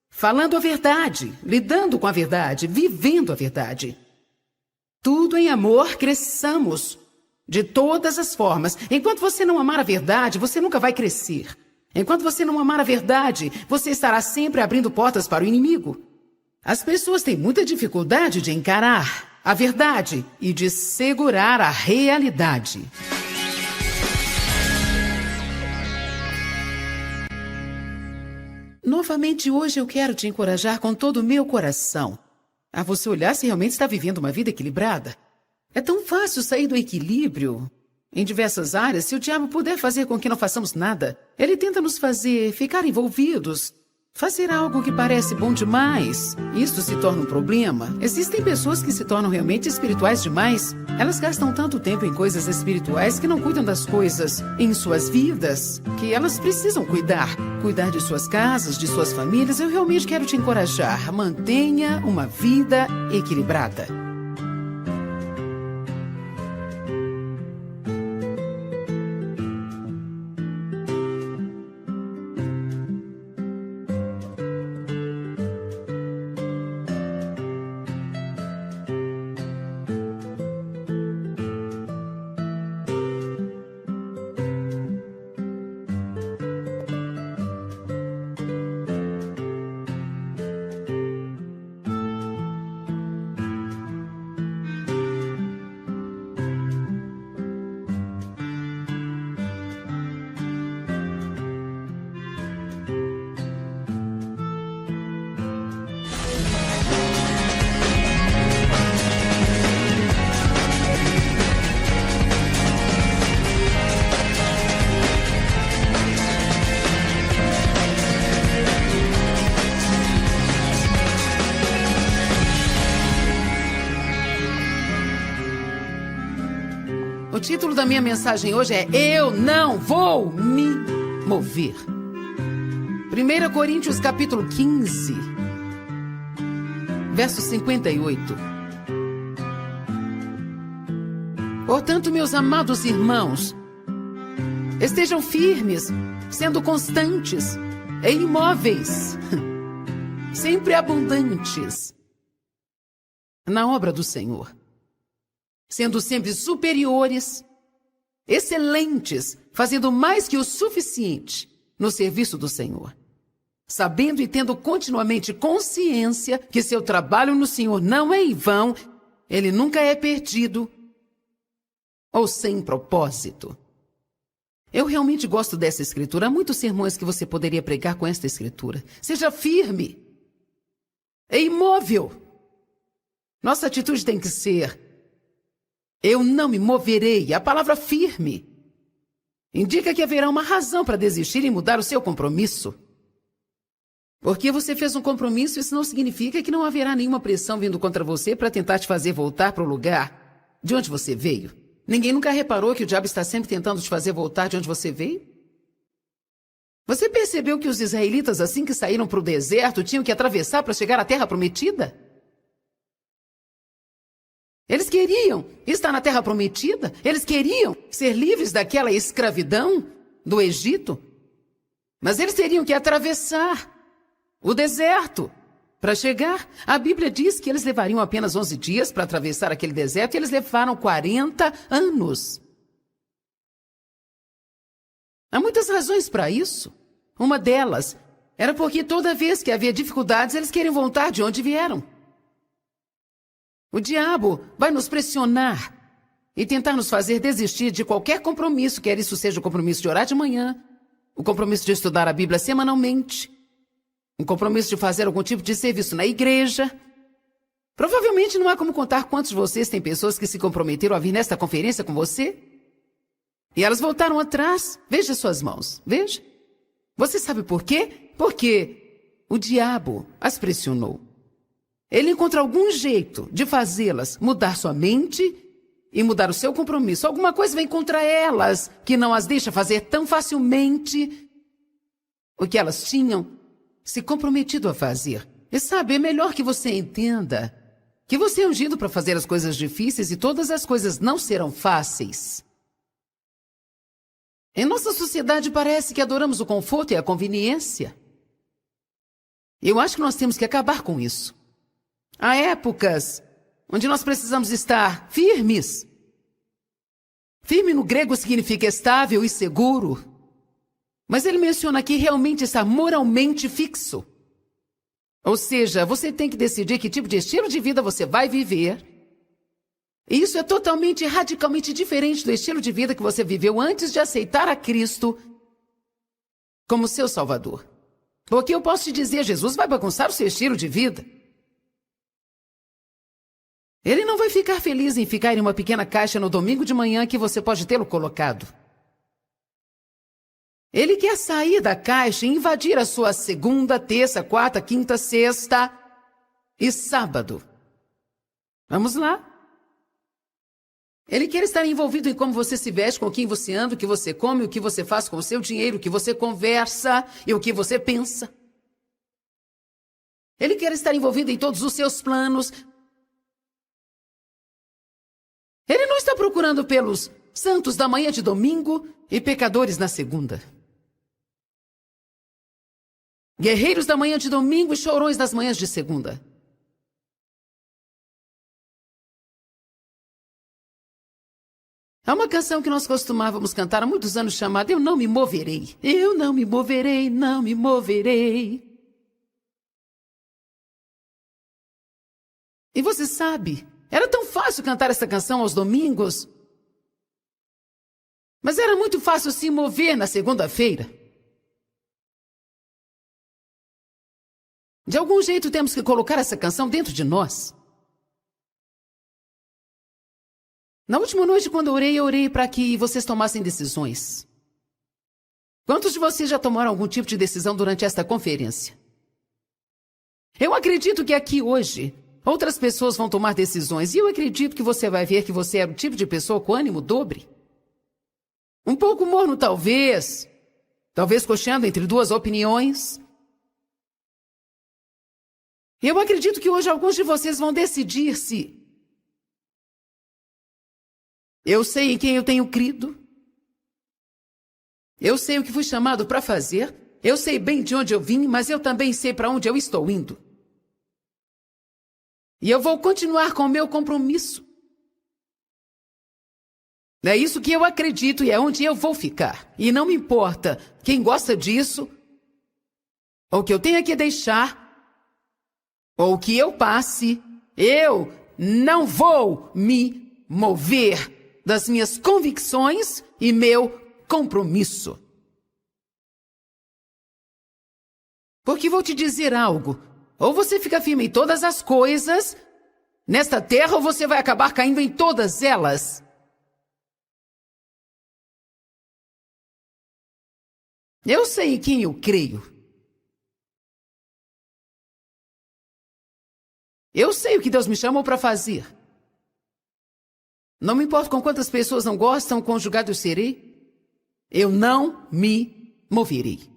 falando a verdade, lidando com a verdade, vivendo a verdade. Tudo em amor cresçamos, de todas as formas. Enquanto você não amar a verdade, você nunca vai crescer. Enquanto você não amar a verdade, você estará sempre abrindo portas para o inimigo. As pessoas têm muita dificuldade de encarar a verdade e de segurar a realidade. Novamente, hoje eu quero te encorajar com todo o meu coração a você olhar se realmente está vivendo uma vida equilibrada. É tão fácil sair do equilíbrio em diversas áreas se o diabo puder fazer com que não façamos nada. Ele tenta nos fazer ficar envolvidos, fazer algo que parece bom demais. Isso se torna um problema. Existem pessoas que se tornam realmente espirituais demais. Elas gastam tanto tempo em coisas espirituais que não cuidam das coisas em suas vidas, que elas precisam cuidar. Cuidar de suas casas, de suas famílias. Eu realmente quero te encorajar. Mantenha uma vida equilibrada. O título da minha mensagem hoje é Eu não vou me mover. 1 Coríntios capítulo 15, verso 58. Portanto, meus amados irmãos, estejam firmes, sendo constantes e imóveis, sempre abundantes na obra do Senhor, sendo sempre superiores, excelentes, fazendo mais que o suficiente no serviço do Senhor, sabendo e tendo continuamente consciência que seu trabalho no Senhor não é em vão, ele nunca é perdido ou sem propósito. Eu realmente gosto dessa escritura. Há muitos sermões que você poderia pregar com esta escritura. Seja firme e imóvel. Nossa atitude tem que ser: eu não me moverei. A palavra firme indica que haverá uma razão para desistir e mudar o seu compromisso. Porque você fez um compromisso, isso não significa que não haverá nenhuma pressão vindo contra você para tentar te fazer voltar para o lugar de onde você veio. Ninguém nunca reparou que o diabo está sempre tentando te fazer voltar de onde você veio? Você percebeu que os israelitas, assim que saíram para o deserto, tinham que atravessar para chegar à terra prometida? Eles queriam estar na terra prometida, eles queriam ser livres daquela escravidão do Egito, mas eles teriam que atravessar o deserto para chegar. A Bíblia diz que eles levariam apenas 11 dias para atravessar aquele deserto e eles levaram 40 anos. Há muitas razões para isso. Uma delas era porque toda vez que havia dificuldades, eles queriam voltar de onde vieram. O diabo vai nos pressionar e tentar nos fazer desistir de qualquer compromisso, quer isso seja o compromisso de orar de manhã, o compromisso de estudar a Bíblia semanalmente, um compromisso de fazer algum tipo de serviço na igreja. Provavelmente não há como contar quantos de vocês têm pessoas que se comprometeram a vir nesta conferência com você e elas voltaram atrás. Veja suas mãos, veja. Você sabe por quê? Porque o diabo as pressionou. Ele encontra algum jeito de fazê-las mudar sua mente e mudar o seu compromisso. Alguma coisa vem contra elas que não as deixa fazer tão facilmente o que elas tinham se comprometido a fazer. E sabe, é melhor que você entenda que você é ungido para fazer as coisas difíceis e todas as coisas não serão fáceis. Em nossa sociedade parece que adoramos o conforto e a conveniência. Eu acho que nós temos que acabar com isso. Há épocas onde nós precisamos estar firmes. Firme no grego significa estável e seguro. Mas ele menciona aqui realmente estar moralmente fixo. Ou seja, você tem que decidir que tipo de estilo de vida você vai viver. E isso é totalmente, radicalmente diferente do estilo de vida que você viveu antes de aceitar a Cristo como seu Salvador. Porque eu posso te dizer, Jesus vai bagunçar o seu estilo de vida. Ele não vai ficar feliz em ficar em uma pequena caixa no domingo de manhã que você pode tê-lo colocado. Ele quer sair da caixa e invadir a sua segunda, terça, quarta, quinta, sexta e sábado. Vamos lá. Ele quer estar envolvido em como você se veste, com quem você anda, o que você come, o que você faz com o seu dinheiro, o que você conversa e o que você pensa. Ele quer estar envolvido em todos os seus planos. Ele não está procurando pelos santos da manhã de domingo e pecadores na segunda. Guerreiros da manhã de domingo e chorões das manhãs de segunda. Há uma canção que nós costumávamos cantar há muitos anos chamada Eu Não Me Moverei. Eu não me moverei, não me moverei. E você sabe, era tão fácil cantar essa canção aos domingos. Mas era muito fácil se mover na segunda-feira. De algum jeito temos que colocar essa canção dentro de nós. Na última noite, quando eu orei para que vocês tomassem decisões. Quantos de vocês já tomaram algum tipo de decisão durante esta conferência? Eu acredito que aqui hoje, outras pessoas vão tomar decisões. E eu acredito que você vai ver que você é o tipo de pessoa com ânimo dobre. Um pouco morno, talvez. Talvez cocheando entre duas opiniões. E eu acredito que hoje alguns de vocês vão decidir se eu sei em quem eu tenho crido. Eu sei o que fui chamado para fazer. Eu sei bem de onde eu vim, mas eu também sei para onde eu estou indo. E eu vou continuar com o meu compromisso. É isso que eu acredito e é onde eu vou ficar. E não me importa quem gosta disso, ou que eu tenha que deixar, ou que eu passe, eu não vou me mover das minhas convicções e meu compromisso. Porque vou te dizer algo, ou você fica firme em todas as coisas nesta terra, ou você vai acabar caindo em todas elas. Eu sei em quem eu creio. Eu sei o que Deus me chamou para fazer. Não me importa com quantas pessoas não gostam, conjugado eu serei. Eu não me moverei.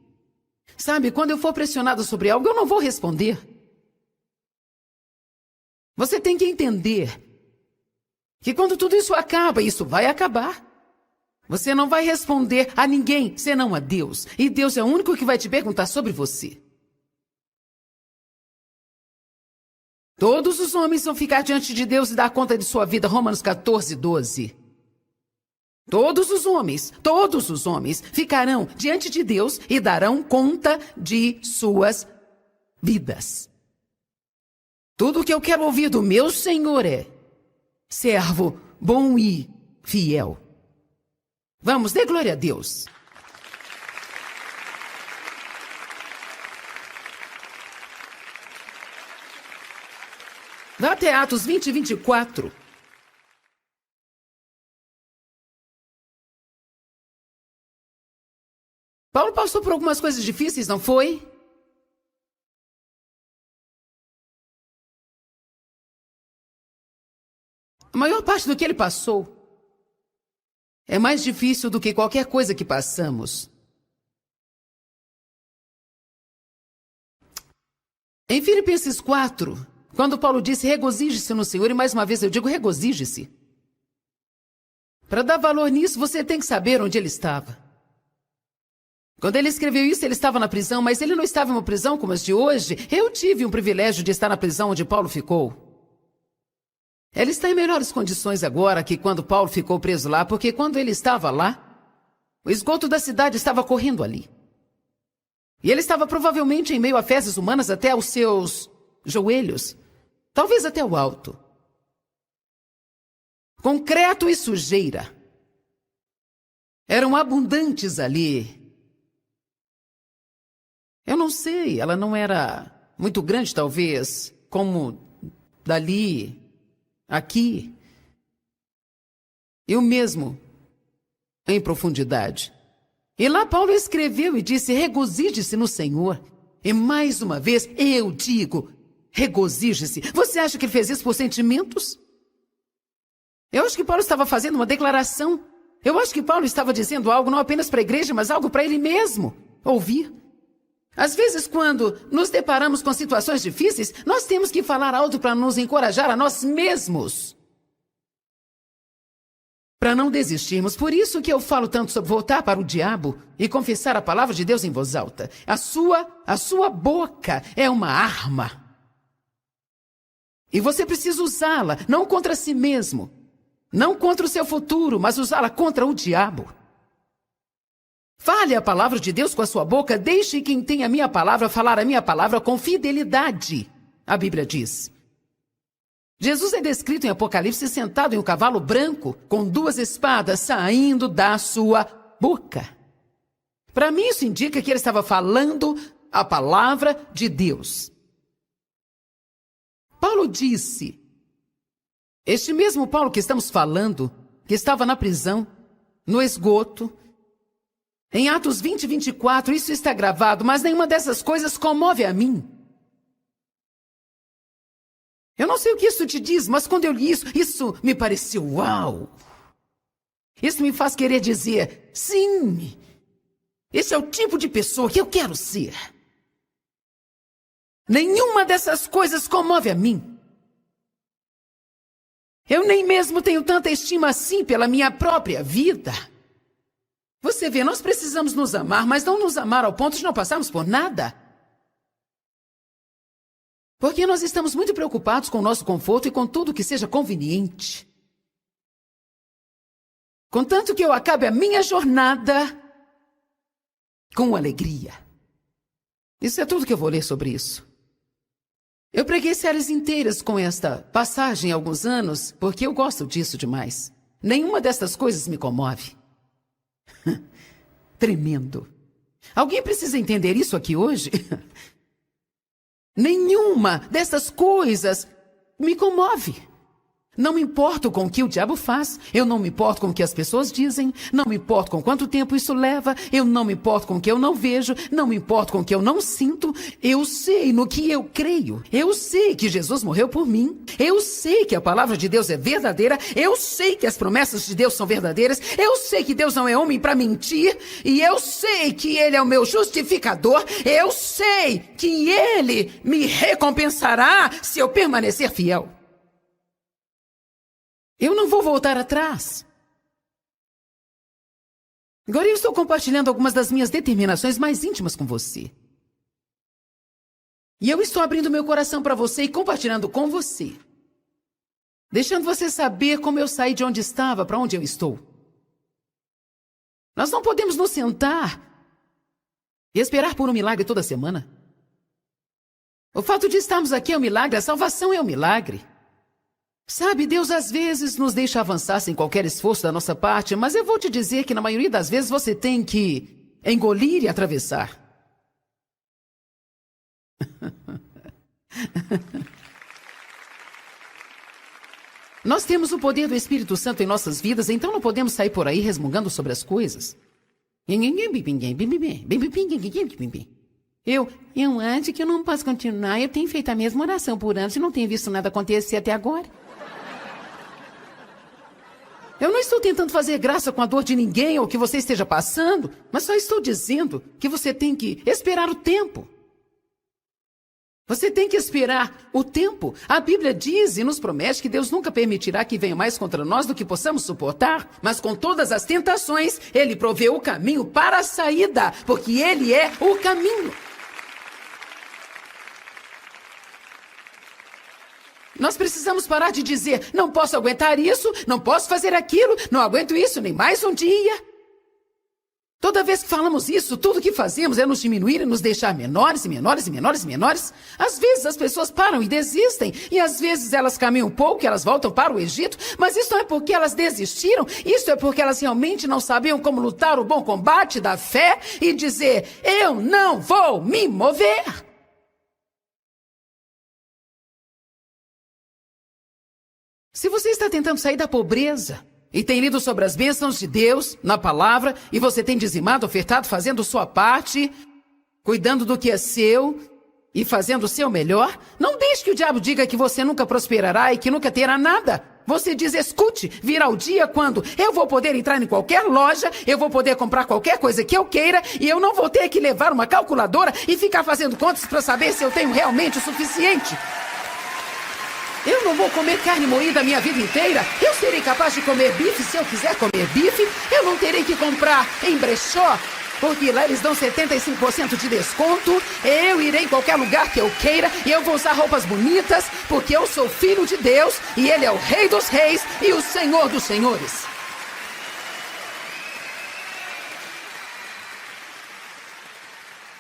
Sabe, quando eu for pressionado sobre algo, eu não vou responder. Você tem que entender que quando tudo isso acaba, isso vai acabar. Você não vai responder a ninguém, senão a Deus. E Deus é o único que vai te perguntar sobre você. Todos os homens vão ficar diante de Deus e dar conta de sua vida. Romanos 14, 12. Todos os homens ficarão diante de Deus e darão conta de suas vidas. Tudo o que eu quero ouvir do meu Senhor é: servo bom e fiel. Vamos, dê glória a Deus. Vá até Atos 20 e 24. Paulo passou por algumas coisas difíceis, não foi? A maior parte do que ele passou é mais difícil do que qualquer coisa que passamos. Em Filipenses 4, quando Paulo disse regozije-se no Senhor, e mais uma vez eu digo regozije-se. Para dar valor nisso, você tem que saber onde ele estava. Quando ele escreveu isso, ele estava na prisão, mas ele não estava em uma prisão como as de hoje. Eu tive um privilégio de estar na prisão onde Paulo ficou. Ele está em melhores condições agora que quando Paulo ficou preso lá, porque quando ele estava lá, o esgoto da cidade estava correndo ali. E ele estava provavelmente em meio a fezes humanas até aos seus joelhos, talvez até o alto. Concreto e sujeira eram abundantes ali. Eu não sei, ela não era muito grande, talvez, como dali, aqui. E o mesmo em profundidade. E lá Paulo escreveu e disse, regozije-se no Senhor. E mais uma vez, eu digo, regozije-se. Você acha que ele fez isso por sentimentos? Eu acho que Paulo estava fazendo uma declaração. Eu acho que Paulo estava dizendo algo não apenas para a igreja, mas algo para ele mesmo ouvir. Às vezes, quando nos deparamos com situações difíceis, nós temos que falar alto para nos encorajar a nós mesmos. Para não desistirmos. Por isso que eu falo tanto sobre voltar para o diabo e confessar a palavra de Deus em voz alta. A sua boca é uma arma. E você precisa usá-la, não contra si mesmo, não contra o seu futuro, mas usá-la contra o diabo. Fale a palavra de Deus com a sua boca, deixe quem tem a minha palavra falar a minha palavra com fidelidade, a Bíblia diz. Jesus é descrito em Apocalipse sentado em um cavalo branco, com 2 espadas saindo da sua boca. Para mim, isso indica que ele estava falando a palavra de Deus. Paulo disse, este mesmo Paulo que estamos falando, que estava na prisão, no esgoto, em Atos 20 e 24, isso está gravado, mas nenhuma dessas coisas comove a mim. Eu não sei o que isso te diz, mas quando eu li isso me pareceu uau. Isso me faz querer dizer, sim, esse é o tipo de pessoa que eu quero ser. Nenhuma dessas coisas comove a mim. Eu nem mesmo tenho tanta estima assim pela minha própria vida. Você vê, nós precisamos nos amar, mas não nos amar ao ponto de não passarmos por nada. Porque nós estamos muito preocupados com o nosso conforto e com tudo que seja conveniente. Contanto que eu acabe a minha jornada com alegria. Isso é tudo que eu vou ler sobre isso. Eu preguei séries inteiras com esta passagem há alguns anos, porque eu gosto disso demais. Nenhuma dessas coisas me comove. Tremendo. Alguém precisa entender isso aqui hoje? Nenhuma dessas coisas me comove. Não me importo com o que o diabo faz, eu não me importo com o que as pessoas dizem, não me importo com quanto tempo isso leva, eu não me importo com o que eu não vejo, não me importo com o que eu não sinto, eu sei no que eu creio, eu sei que Jesus morreu por mim, eu sei que a palavra de Deus é verdadeira, eu sei que as promessas de Deus são verdadeiras, eu sei que Deus não é homem para mentir, e eu sei que Ele é o meu justificador, eu sei que Ele me recompensará se eu permanecer fiel. Eu não vou voltar atrás. Agora eu estou compartilhando algumas das minhas determinações mais íntimas com você. E eu estou abrindo meu coração para você e compartilhando com você. Deixando você saber como eu saí de onde estava para onde eu estou. Nós não podemos nos sentar e esperar por um milagre toda semana. O fato de estarmos aqui é um milagre, a salvação é um milagre. Sabe, Deus às vezes nos deixa avançar sem qualquer esforço da nossa parte, mas eu vou te dizer que na maioria das vezes você tem que engolir e atravessar. Nós temos o poder do Espírito Santo em nossas vidas, então não podemos sair por aí resmungando sobre as coisas. Eu acho que eu não posso continuar, eu tenho feito a mesma oração por anos e não tenho visto nada acontecer até agora. Eu não estou tentando fazer graça com a dor de ninguém ou o que você esteja passando, mas só estou dizendo que você tem que esperar o tempo. Você tem que esperar o tempo. A Bíblia diz e nos promete que Deus nunca permitirá que venha mais contra nós do que possamos suportar. Mas com todas as tentações, Ele provê o caminho para a saída, porque Ele é o caminho. Nós precisamos parar de dizer, não posso aguentar isso, não posso fazer aquilo, não aguento isso nem mais um dia. Toda vez que falamos isso, tudo que fazemos é nos diminuir e nos deixar menores e menores e menores e menores. Às vezes as pessoas param e desistem, e às vezes elas caminham um pouco e elas voltam para o Egito, mas isso não é porque elas desistiram, isso é porque elas realmente não sabiam como lutar o bom combate da fé e dizer, eu não vou me mover. Se você está tentando sair da pobreza e tem lido sobre as bênçãos de Deus na palavra e você tem dizimado, ofertado, fazendo sua parte, cuidando do que é seu e fazendo o seu melhor, não deixe que o diabo diga que você nunca prosperará e que nunca terá nada. Você diz, escute, virá o dia quando eu vou poder entrar em qualquer loja, eu vou poder comprar qualquer coisa que eu queira e eu não vou ter que levar uma calculadora e ficar fazendo contas para saber se eu tenho realmente o suficiente. Eu não vou comer carne moída a minha vida inteira. Eu serei capaz de comer bife se eu quiser comer bife. Eu não terei que comprar em brechó, porque lá eles dão 75% de desconto. Eu irei em qualquer lugar que eu queira e eu vou usar roupas bonitas, porque eu sou filho de Deus e Ele é o Rei dos Reis e o Senhor dos Senhores.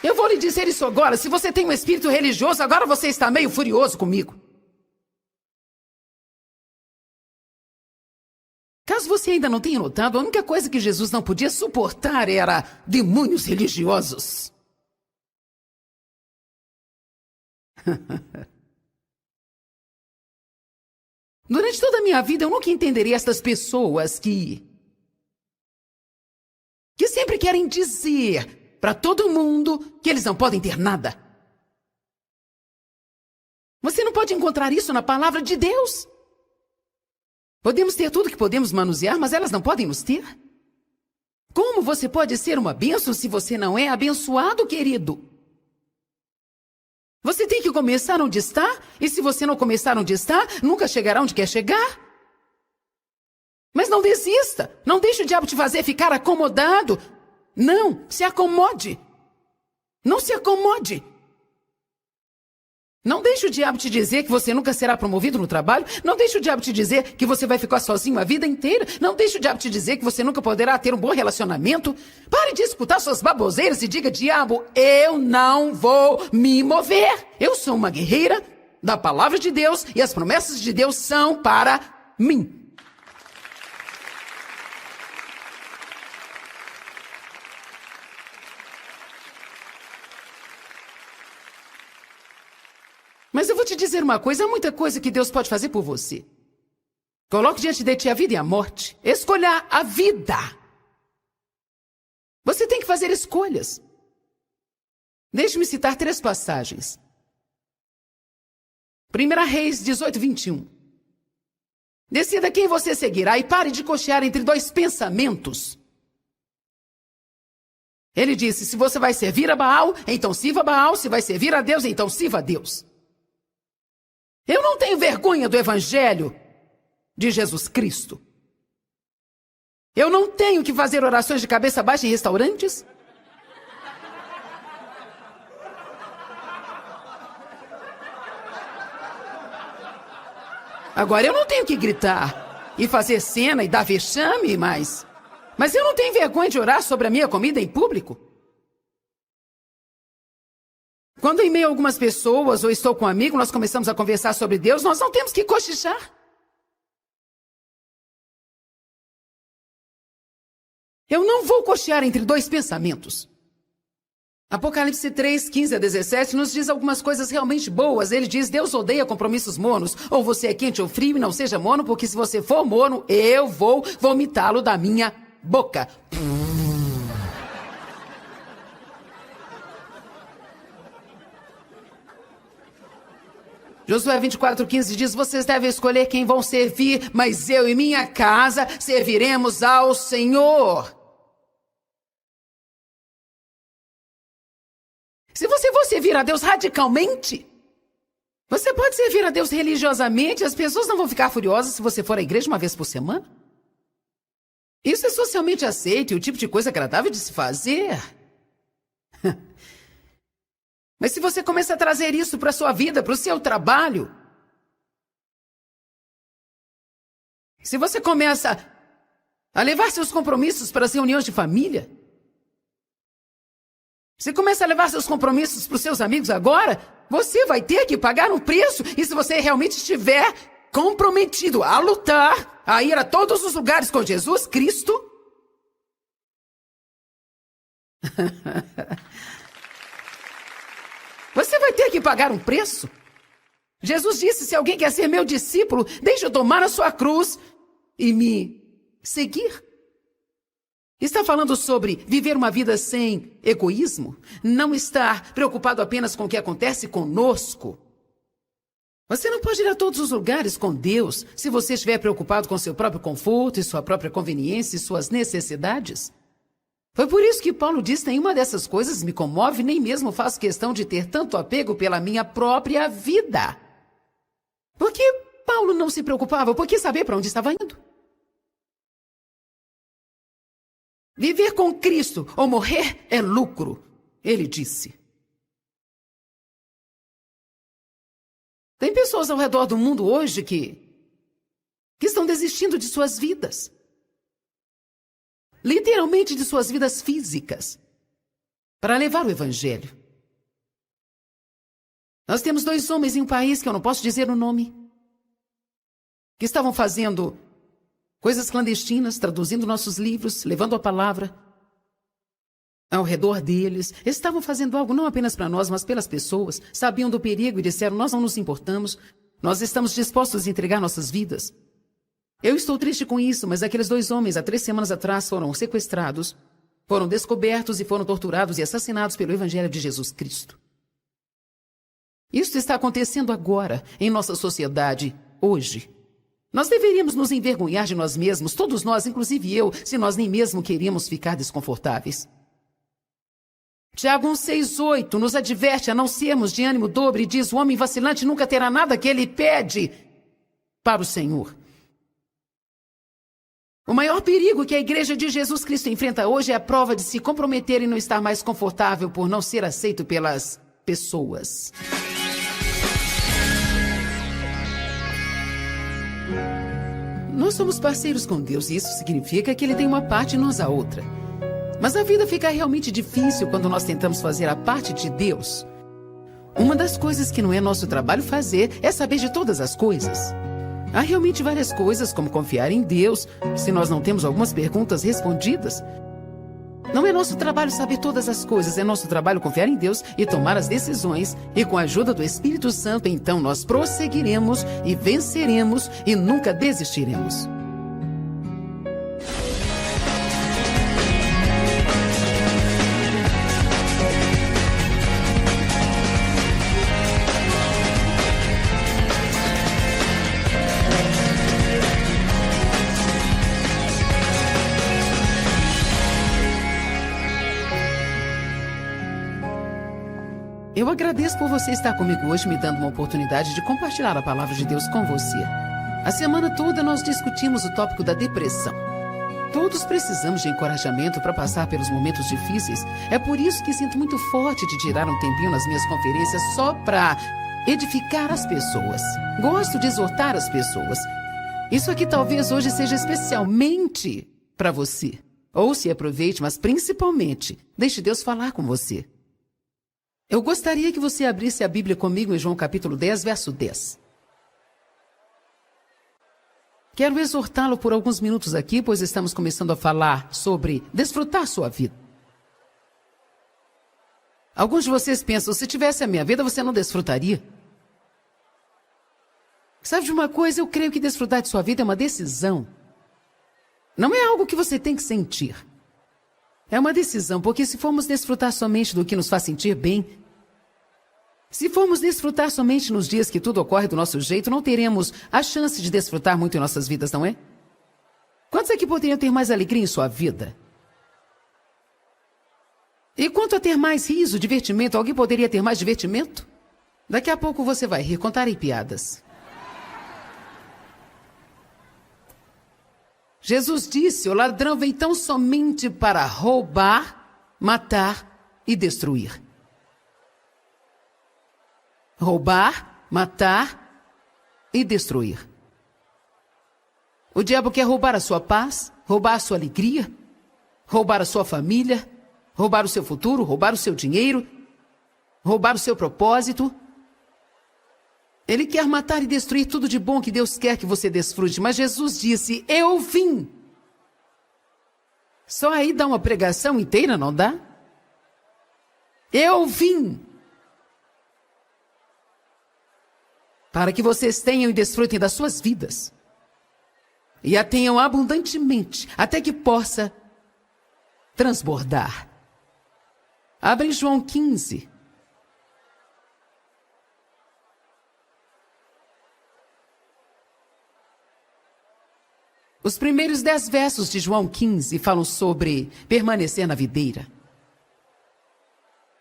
Eu vou lhe dizer isso agora. Se você tem um espírito religioso, agora você está meio furioso comigo. Caso você ainda não tenha notado, a única coisa que Jesus não podia suportar era demônios religiosos. Durante toda a minha vida, eu nunca entenderia estas pessoas que sempre querem dizer para todo mundo que eles não podem ter nada. Você não pode encontrar isso na palavra de Deus. Podemos ter tudo que podemos manusear, mas elas não podem nos ter. Como você pode ser uma bênção se você não é abençoado, querido? Você tem que começar onde está, e se você não começar onde está, nunca chegará onde quer chegar. Mas não desista. Não deixe o diabo te fazer ficar acomodado. Não, se acomode. Não se acomode. Não deixe o diabo te dizer que você nunca será promovido no trabalho. Não deixe o diabo te dizer que você vai ficar sozinho a vida inteira. Não deixe o diabo te dizer que você nunca poderá ter um bom relacionamento. Pare de escutar suas baboseiras e diga, diabo, eu não vou me mover. Eu sou uma guerreira da palavra de Deus e as promessas de Deus são para mim. Mas eu vou te dizer uma coisa, há muita coisa que Deus pode fazer por você. Coloque diante de ti a vida e a morte. Escolha a vida. Você tem que fazer escolhas. Deixe-me citar 3 passagens. 1 Reis 18, 21. Decida quem você seguirá e pare de cochear entre 2 pensamentos. Ele disse, se você vai servir a Baal, então sirva a Baal. Se vai servir a Deus, então sirva a Deus. Eu não tenho vergonha do Evangelho de Jesus Cristo. Eu não tenho que fazer orações de cabeça baixa em restaurantes. Agora, eu não tenho que gritar e fazer cena e dar vexame, mas eu não tenho vergonha de orar sobre a minha comida em público. Quando em meio a algumas pessoas ou estou com um amigo, nós começamos a conversar sobre Deus, nós não temos que cochichar. Eu não vou cochear entre 2 pensamentos. Apocalipse 3, 15 a 17 nos diz algumas coisas realmente boas. Ele diz, Deus odeia compromissos monos. Ou você é quente ou frio e não seja mono, porque se você for mono, eu vou vomitá-lo da minha boca. Josué 24:15 diz: vocês devem escolher quem vão servir, mas eu e minha casa serviremos ao Senhor. Se você for servir a Deus radicalmente, você pode servir a Deus religiosamente, as pessoas não vão ficar furiosas se você for à igreja uma vez por semana. Isso é socialmente aceito e o tipo de coisa agradável de se fazer. Mas se você começa a trazer isso para a sua vida, para o seu trabalho, se você começa a levar seus compromissos para as reuniões de família, se começa a levar seus compromissos para os seus amigos agora, você vai ter que pagar um preço. E se você realmente estiver comprometido a lutar, a ir a todos os lugares com Jesus Cristo, você vai ter que pagar um preço. Jesus disse: se alguém quer ser meu discípulo, deixe eu tomar a sua cruz e me seguir. Está falando sobre viver uma vida sem egoísmo, não estar preocupado apenas com o que acontece conosco. Você não pode ir a todos os lugares com Deus se você estiver preocupado com seu próprio conforto e sua própria conveniência e suas necessidades. Foi por isso que Paulo diz: nenhuma dessas coisas me comove, nem mesmo faço questão de ter tanto apego pela minha própria vida. Por que Paulo não se preocupava? Porque sabia para onde estava indo. Viver com Cristo ou morrer é lucro, ele disse. Tem pessoas ao redor do mundo hoje que estão desistindo de suas vidas. Literalmente de suas vidas físicas, para levar o evangelho. Nós temos 2 homens em um país que eu não posso dizer o nome, que estavam fazendo coisas clandestinas, traduzindo nossos livros, levando a palavra ao redor deles. Estavam fazendo algo não apenas para nós, mas pelas pessoas. Sabiam do perigo e disseram: nós não nos importamos, nós estamos dispostos a entregar nossas vidas. Eu estou triste com isso, mas aqueles 2 homens, há 3 semanas atrás, foram sequestrados, foram descobertos e foram torturados e assassinados pelo Evangelho de Jesus Cristo. Isso está acontecendo agora, em nossa sociedade, hoje. Nós deveríamos nos envergonhar de nós mesmos, todos nós, inclusive eu, se nós nem mesmo queríamos ficar desconfortáveis. Tiago 1,6,8 nos adverte a não sermos de ânimo dobre e diz: o homem vacilante nunca terá nada que ele pede para o Senhor. O maior perigo que a Igreja de Jesus Cristo enfrenta hoje é a prova de se comprometer e não estar mais confortável por não ser aceito pelas pessoas. Nós somos parceiros com Deus e isso significa que Ele tem uma parte e nós a outra. Mas a vida fica realmente difícil quando nós tentamos fazer a parte de Deus. Uma das coisas que não é nosso trabalho fazer é saber de todas as coisas. Há realmente várias coisas, como confiar em Deus, se nós não temos algumas perguntas respondidas. Não é nosso trabalho saber todas as coisas, é nosso trabalho confiar em Deus e tomar as decisões. E com a ajuda do Espírito Santo, então nós prosseguiremos e venceremos e nunca desistiremos. Eu agradeço por você estar comigo hoje, me dando uma oportunidade de compartilhar a palavra de Deus com você. A semana toda nós discutimos o tópico da depressão. Todos precisamos de encorajamento para passar pelos momentos difíceis. É por isso que sinto muito forte de tirar um tempinho nas minhas conferências só para edificar as pessoas. Gosto de exortar as pessoas. Isso aqui talvez hoje seja especialmente para você. Ou se aproveite, mas principalmente, deixe Deus falar com você. Eu gostaria que você abrisse a Bíblia comigo em João capítulo 10, verso 10. Quero exortá-lo por alguns minutos aqui, pois estamos começando a falar sobre desfrutar sua vida. Alguns de vocês pensam: se tivesse a minha vida, você não desfrutaria. Sabe de uma coisa? Eu creio que desfrutar de sua vida é uma decisão. Não é algo que você tem que sentir. É uma decisão, porque se formos desfrutar somente do que nos faz sentir bem, Se formos desfrutar somente nos dias que tudo ocorre do nosso jeito, não teremos a chance de desfrutar muito em nossas vidas, não é? Quantos aqui poderiam ter mais alegria em sua vida? E quanto a ter mais riso, divertimento, alguém poderia ter mais divertimento? Daqui a pouco você vai rir, contarei piadas. Jesus disse, o ladrão vem tão somente para roubar, matar e destruir. Roubar, matar e destruir. O diabo quer roubar a sua paz, roubar a sua alegria, roubar a sua família, roubar o seu futuro, roubar o seu dinheiro, roubar o seu propósito. Ele quer matar e destruir tudo de bom que Deus quer que você desfrute. Mas Jesus disse, eu vim. Só aí dá uma pregação inteira, não dá? Eu vim. Para que vocês tenham e desfrutem das suas vidas. E a tenham abundantemente, até que possa transbordar. Abre João 15. Os primeiros 10 versos de João 15 falam sobre permanecer na videira.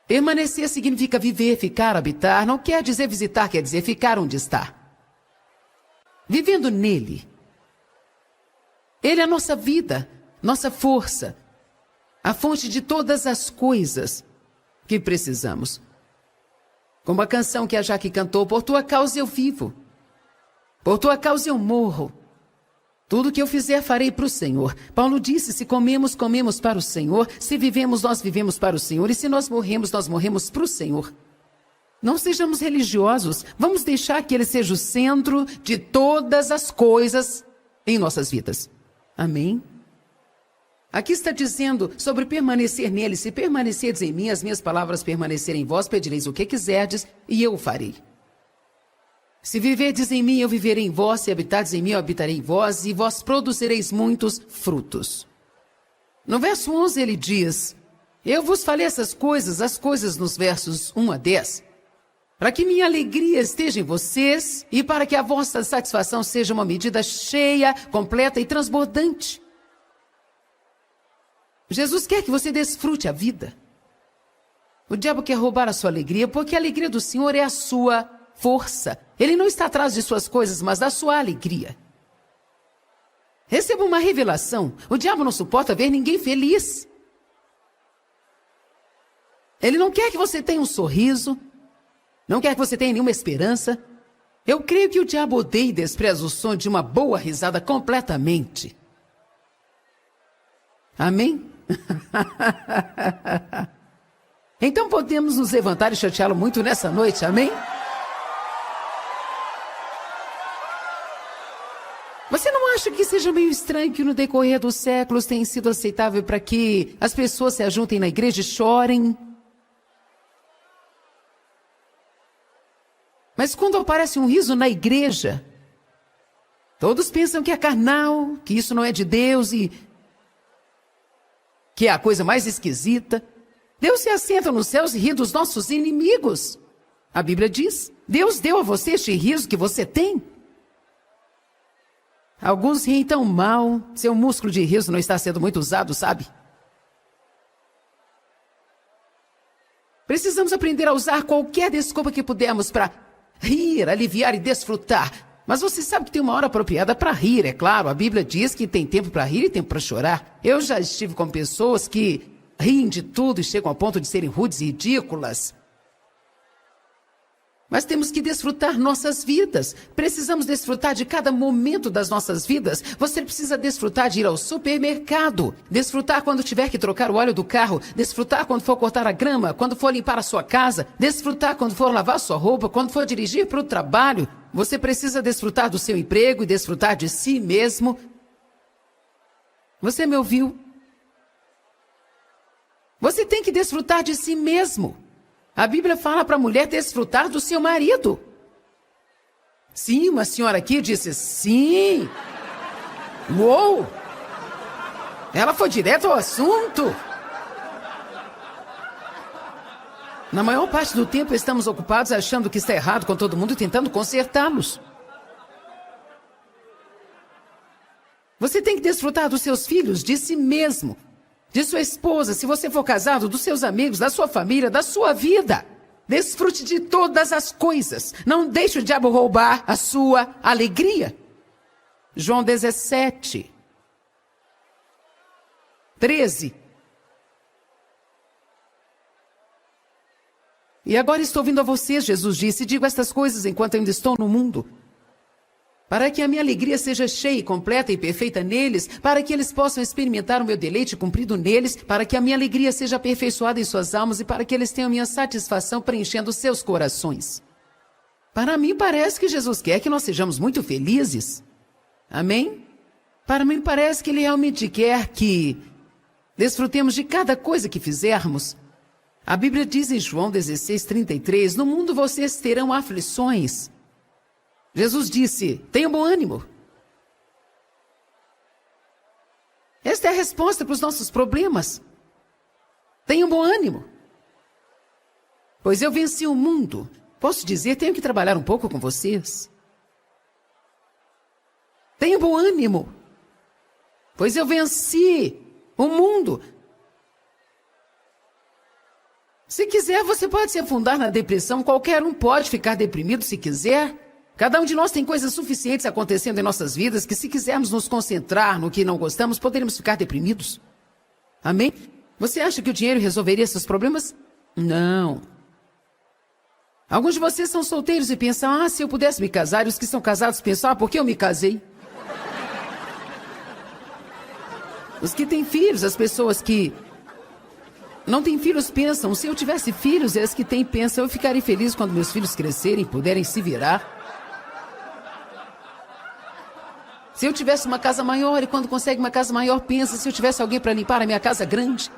Permanecer significa viver, ficar, habitar. Não quer dizer visitar, quer dizer ficar onde está. Vivendo nele. Ele é a nossa vida, nossa força, a fonte de todas as coisas que precisamos. Como a canção que a Jaque cantou, por tua causa eu vivo, por tua causa eu morro. Tudo que eu fizer, farei para o Senhor. Paulo disse, se comemos, comemos para o Senhor. Se vivemos, nós vivemos para o Senhor. E se nós morremos para o Senhor. Não sejamos religiosos. Vamos deixar que Ele seja o centro de todas as coisas em nossas vidas. Amém? Aqui está dizendo sobre permanecer nele. Se permanecerdes em mim, as minhas palavras permanecerem em vós, pedireis o que quiserdes, e eu o farei. Se viverdes em mim, eu viverei em vós. Se habitardes em mim, eu habitarei em vós. E vós produzireis muitos frutos. No verso 11 ele diz, eu vos falei essas coisas, as coisas nos versos 1 a 10, para que minha alegria esteja em vocês e para que a vossa satisfação seja uma medida cheia, completa e transbordante. Jesus quer que você desfrute a vida. O diabo quer roubar a sua alegria, porque a alegria do Senhor é a sua força. Ele não está atrás de suas coisas, mas da sua alegria. Receba uma revelação. O diabo não suporta ver ninguém feliz. Ele não quer que você tenha um sorriso. Não quer que você tenha nenhuma esperança. Eu creio que o diabo odeia e despreza o som de uma boa risada completamente. Amém? Então podemos nos levantar e chateá-lo muito nessa noite, amém? Você não acha que seja meio estranho que no decorrer dos séculos tenha sido aceitável para que as pessoas se ajuntem na igreja e chorem? Mas quando aparece um riso na igreja, todos pensam que é carnal, que isso não é de Deus e que é a coisa mais esquisita. Deus se assenta nos céus e ri dos nossos inimigos. A Bíblia diz, Deus deu a você este riso que você tem. Alguns riem tão mal, seu músculo de riso não está sendo muito usado, sabe? Precisamos aprender a usar qualquer desculpa que pudermos para rir, aliviar e desfrutar. Mas você sabe que tem uma hora apropriada para rir, é claro. A Bíblia diz que tem tempo para rir e tempo para chorar. Eu já estive com pessoas que riem de tudo e chegam ao ponto de serem rudes e ridículas. Mas temos que desfrutar nossas vidas. Precisamos desfrutar de cada momento das nossas vidas. Você precisa desfrutar de ir ao supermercado. Desfrutar quando tiver que trocar o óleo do carro. Desfrutar quando for cortar a grama. Quando for limpar a sua casa. Desfrutar quando for lavar sua roupa. Quando for dirigir para o trabalho. Você precisa desfrutar do seu emprego e desfrutar de si mesmo. Você me ouviu? Você tem que desfrutar de si mesmo. A Bíblia fala para a mulher desfrutar do seu marido. Sim, uma senhora aqui disse sim. Uou! Ela foi direto ao assunto. Na maior parte do tempo estamos ocupados achando que está errado com todo mundo e tentando consertá-los. Você tem que desfrutar dos seus filhos, de si mesmo, de sua esposa, se você for casado, dos seus amigos, da sua família, da sua vida. Desfrute de todas as coisas. Não deixe o diabo roubar a sua alegria. João 17, 13. E agora estou vindo a vocês, Jesus disse, e digo estas coisas enquanto ainda estou no mundo, para que a minha alegria seja cheia, completa e perfeita neles, para que eles possam experimentar o meu deleite cumprido neles, para que a minha alegria seja aperfeiçoada em suas almas e para que eles tenham minha satisfação preenchendo seus corações. Para mim parece que Jesus quer que nós sejamos muito felizes. Amém? Para mim parece que Ele realmente quer que desfrutemos de cada coisa que fizermos. A Bíblia diz em João 16:33, no mundo vocês terão aflições. Jesus disse, tenham bom ânimo. Esta é a resposta para os nossos problemas. Tenham bom ânimo. Pois eu venci o mundo. Posso dizer, tenho que trabalhar um pouco com vocês. Tenham bom ânimo. Pois eu venci o mundo. Se quiser, você pode se afundar na depressão. Qualquer um pode ficar deprimido se quiser. Cada um de nós tem coisas suficientes acontecendo em nossas vidas que, se quisermos nos concentrar no que não gostamos, poderíamos ficar deprimidos. Amém? Você acha que o dinheiro resolveria seus problemas? Não. Alguns de vocês são solteiros e pensam, se eu pudesse me casar, e os que são casados pensam, por que eu me casei? Os que têm filhos, as pessoas que não têm filhos pensam, se eu tivesse filhos, e as que têm pensam, eu ficaria feliz quando meus filhos crescerem e puderem se virar. Se eu tivesse uma casa maior, e quando consegue uma casa maior, pensa, se eu tivesse alguém para limpar a minha casa grande.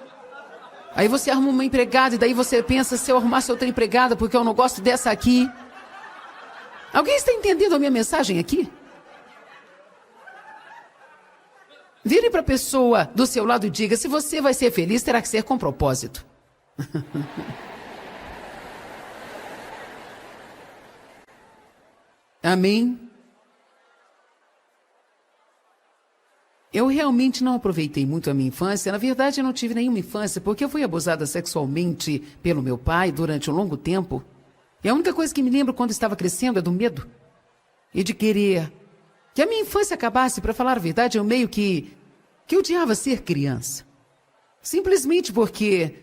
Aí você arruma uma empregada, e daí você pensa, se eu arrumasse outra empregada, porque eu não gosto dessa aqui. Alguém está entendendo a minha mensagem aqui? Vire para a pessoa do seu lado e diga, se você vai ser feliz, terá que ser com propósito. Amém? Eu realmente não aproveitei muito a minha infância. Na verdade, eu não tive nenhuma infância, porque eu fui abusada sexualmente pelo meu pai durante um longo tempo. E a única coisa que me lembro quando estava crescendo é do medo. E de querer que a minha infância acabasse. Para falar a verdade, eu meio que odiava ser criança. Simplesmente porque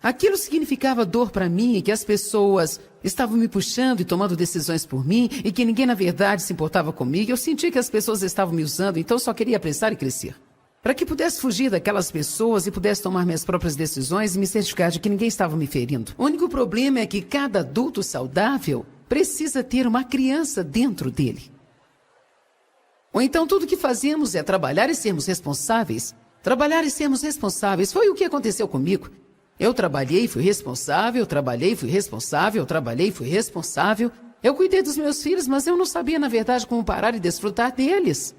aquilo significava dor para mim e que as pessoas estavam me puxando e tomando decisões por mim e que ninguém, na verdade, se importava comigo. Eu sentia que as pessoas estavam me usando, então só queria apressar e crescer. Para que pudesse fugir daquelas pessoas e pudesse tomar minhas próprias decisões e me certificar de que ninguém estava me ferindo. O único problema é que cada adulto saudável precisa ter uma criança dentro dele. Ou então tudo que fazemos é trabalhar e sermos responsáveis. Trabalhar e sermos responsáveis. Foi o que aconteceu comigo. Eu trabalhei, fui responsável, trabalhei, fui responsável, trabalhei, fui responsável. Eu cuidei dos meus filhos, mas eu não sabia, na verdade, como parar e desfrutar deles.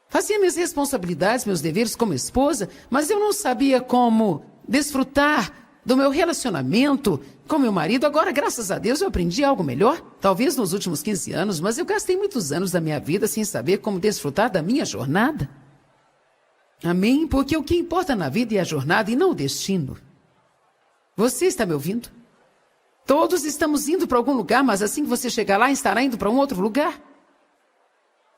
Fazia minhas responsabilidades, meus deveres como esposa, mas eu não sabia como desfrutar do meu relacionamento com meu marido. Agora, graças a Deus, eu aprendi algo melhor. Talvez nos últimos 15 anos, mas eu gastei muitos anos da minha vida sem saber como desfrutar da minha jornada. Amém? Porque o que importa na vida é a jornada e não o destino. Você está me ouvindo? Todos estamos indo para algum lugar, mas assim que você chegar lá, estará indo para um outro lugar.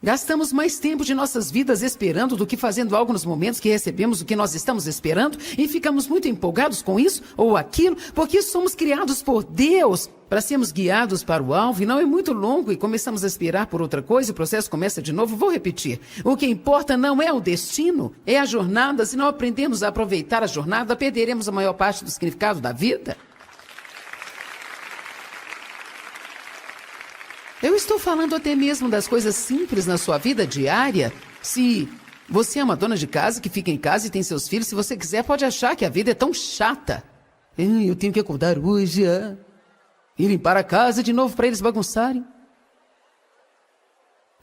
Gastamos mais tempo de nossas vidas esperando do que fazendo algo nos momentos que recebemos o que nós estamos esperando e ficamos muito empolgados com isso ou aquilo, porque somos criados por Deus para sermos guiados para o alvo e não é muito longo e começamos a esperar por outra coisa e o processo começa de novo. Vou repetir. O que importa não é o destino, é a jornada. Se não aprendermos a aproveitar a jornada, perderemos a maior parte do significado da vida. Eu estou falando até mesmo das coisas simples na sua vida diária. Se você é uma dona de casa que fica em casa e tem seus filhos, se você quiser, pode achar que a vida é tão chata. Eu tenho que acordar hoje e limpar a casa de novo para eles bagunçarem.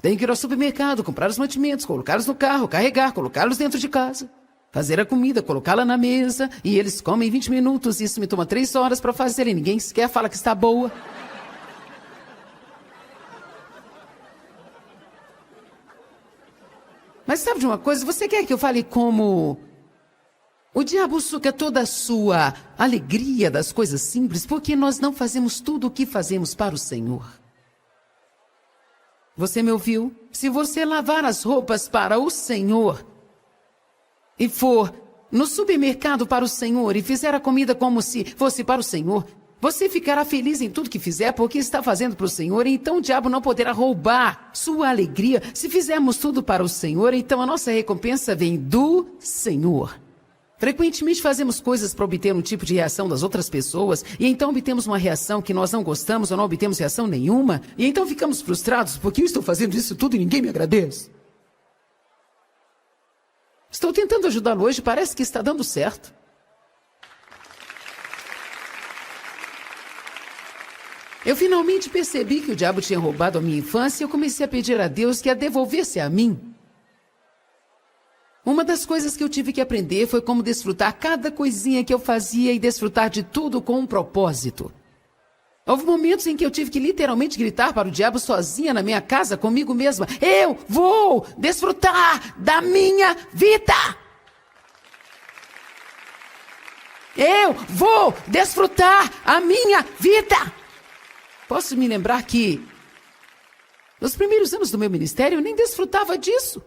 Tenho que ir ao supermercado, comprar os mantimentos, colocá-los no carro, carregar, colocá-los dentro de casa. fazer a comida, colocá-la na mesa, e eles comem em 20 minutos. Isso me toma 3 horas para fazer e ninguém sequer fala que está boa. Mas sabe de uma coisa? Você quer que eu fale como... O diabo suga toda a sua alegria das coisas simples porque nós não fazemos tudo o que fazemos para o Senhor. Você me ouviu? Se você lavar as roupas para o Senhor e for no supermercado para o Senhor e fizer a comida como se fosse para o Senhor, você ficará feliz em tudo que fizer porque está fazendo para o Senhor, e então o diabo não poderá roubar sua alegria. Se fizermos tudo para o Senhor, então a nossa recompensa vem do Senhor. Frequentemente fazemos coisas para obter um tipo de reação das outras pessoas, e então obtemos uma reação que nós não gostamos ou não obtemos reação nenhuma, e então ficamos frustrados porque eu estou fazendo isso tudo e ninguém me agradece. Estou tentando ajudá-lo hoje, parece que está dando certo. Eu finalmente percebi que o diabo tinha roubado a minha infância e eu comecei a pedir a Deus que a devolvesse a mim. Uma das coisas que eu tive que aprender foi como desfrutar cada coisinha que eu fazia e desfrutar de tudo com um propósito. Houve momentos em que eu tive que literalmente gritar para o diabo sozinha na minha casa, comigo mesma: eu vou desfrutar da minha vida! Eu vou desfrutar a minha vida! Posso me lembrar que, nos primeiros anos do meu ministério, eu nem desfrutava disso.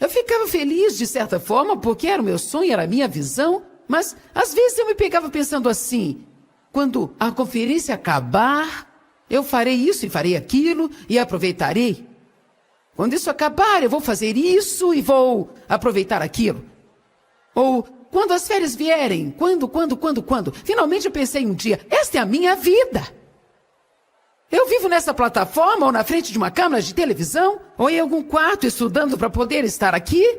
Eu ficava feliz, de certa forma, porque era o meu sonho, era a minha visão, mas às vezes eu me pegava pensando assim: quando a conferência acabar, eu farei isso e farei aquilo e aproveitarei. Quando isso acabar, eu vou fazer isso e vou aproveitar aquilo. Ou quando as férias vierem, quando? Finalmente eu pensei um dia: esta é a minha vida. Eu vivo nessa plataforma ou na frente de uma câmera de televisão ou em algum quarto estudando para poder estar aqui.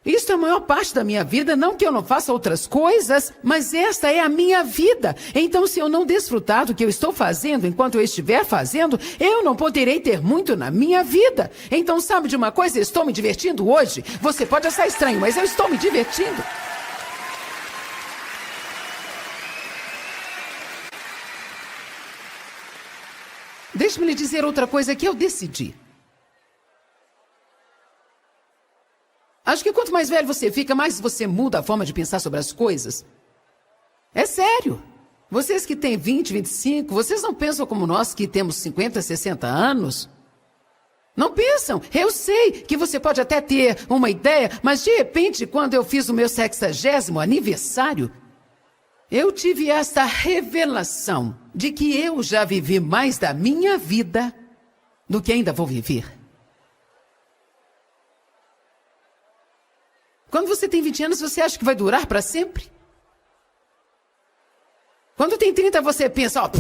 Isso é a maior parte da minha vida, não que eu não faça outras coisas, mas esta é a minha vida. Então, se eu não desfrutar do que eu estou fazendo enquanto eu estiver fazendo, eu não poderei ter muito na minha vida. Então, sabe de uma coisa? Eu estou me divertindo hoje. Você pode achar estranho, mas eu estou me divertindo. Deixe-me lhe dizer outra coisa que eu decidi. Acho que quanto mais velho você fica, mais você muda a forma de pensar sobre as coisas. É sério. Vocês que têm 20, 25, vocês não pensam como nós que temos 50, 60 anos? Não pensam. Eu sei que você pode até ter uma ideia, mas de repente, quando eu fiz o meu 60º aniversário, eu tive esta revelação de que eu já vivi mais da minha vida do que ainda vou viver. Quando você tem 20 anos, você acha que vai durar para sempre? Quando tem 30, você pensa,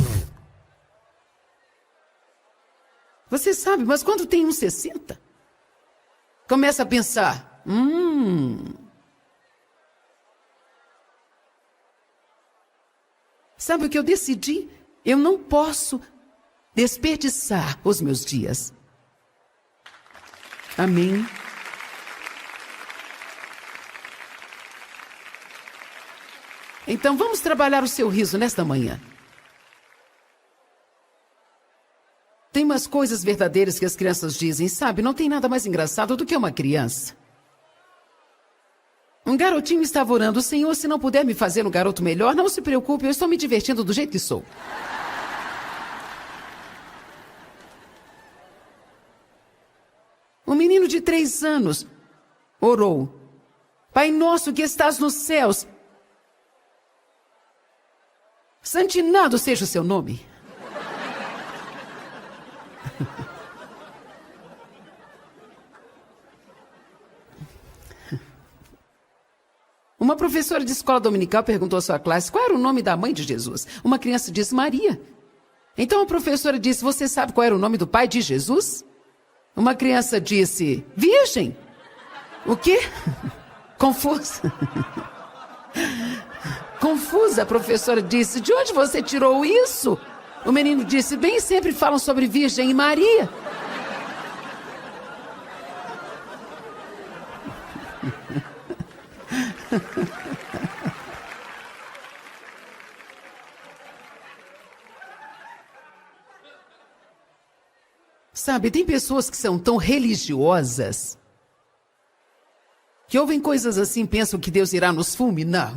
Você sabe, mas quando tem uns 60, começa a pensar, Sabe o que eu decidi? Eu não posso desperdiçar os meus dias. Amém? Então vamos trabalhar o seu riso nesta manhã. Tem umas coisas verdadeiras que as crianças dizem, sabe? Não tem nada mais engraçado do que uma criança. Um garotinho estava orando: Senhor, se não puder me fazer um garoto melhor, não se preocupe, eu estou me divertindo do jeito que sou. Um menino de 3 anos orou: Pai nosso que estás nos céus, santinado seja o seu nome. Uma professora de escola dominical perguntou à sua classe qual era o nome da mãe de Jesus. Uma criança disse Maria. Então a professora disse: você sabe qual era o nome do pai de Jesus? Uma criança disse: Virgem. O quê? Confusa. Confusa, a professora disse: de onde você tirou isso? O menino disse: bem, sempre falam sobre Virgem e Maria. Sabe, tem pessoas que são tão religiosas que ouvem coisas assim, pensam que Deus irá nos fulminar.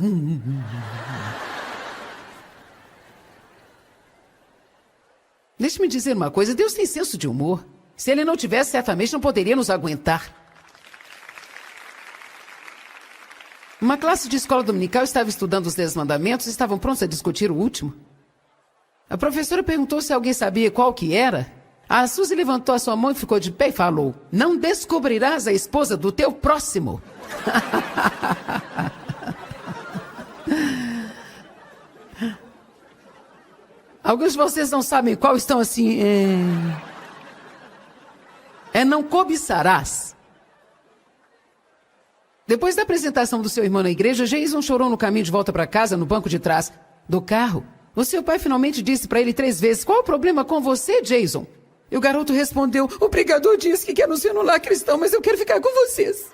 Deixe-me dizer uma coisa, Deus tem senso de humor. Se ele não tivesse, certamente não poderia nos aguentar. Uma classe de escola dominical estava estudando os 10 mandamentos e estavam prontos a discutir o último. A professora perguntou se alguém sabia qual que era. A Suzy levantou a sua mão e ficou de pé e falou: "Não descobrirás a esposa do teu próximo." Alguns de vocês não sabem qual estão assim. Não cobiçarás. Depois da apresentação do seu irmão na igreja, Jason chorou no caminho de volta para casa, no banco de trás do carro. O seu pai finalmente disse para ele 3 vezes: "Qual o problema com você, Jason?" E o garoto respondeu: "O pregador disse que quer nos ver no lar cristão, mas eu quero ficar com vocês."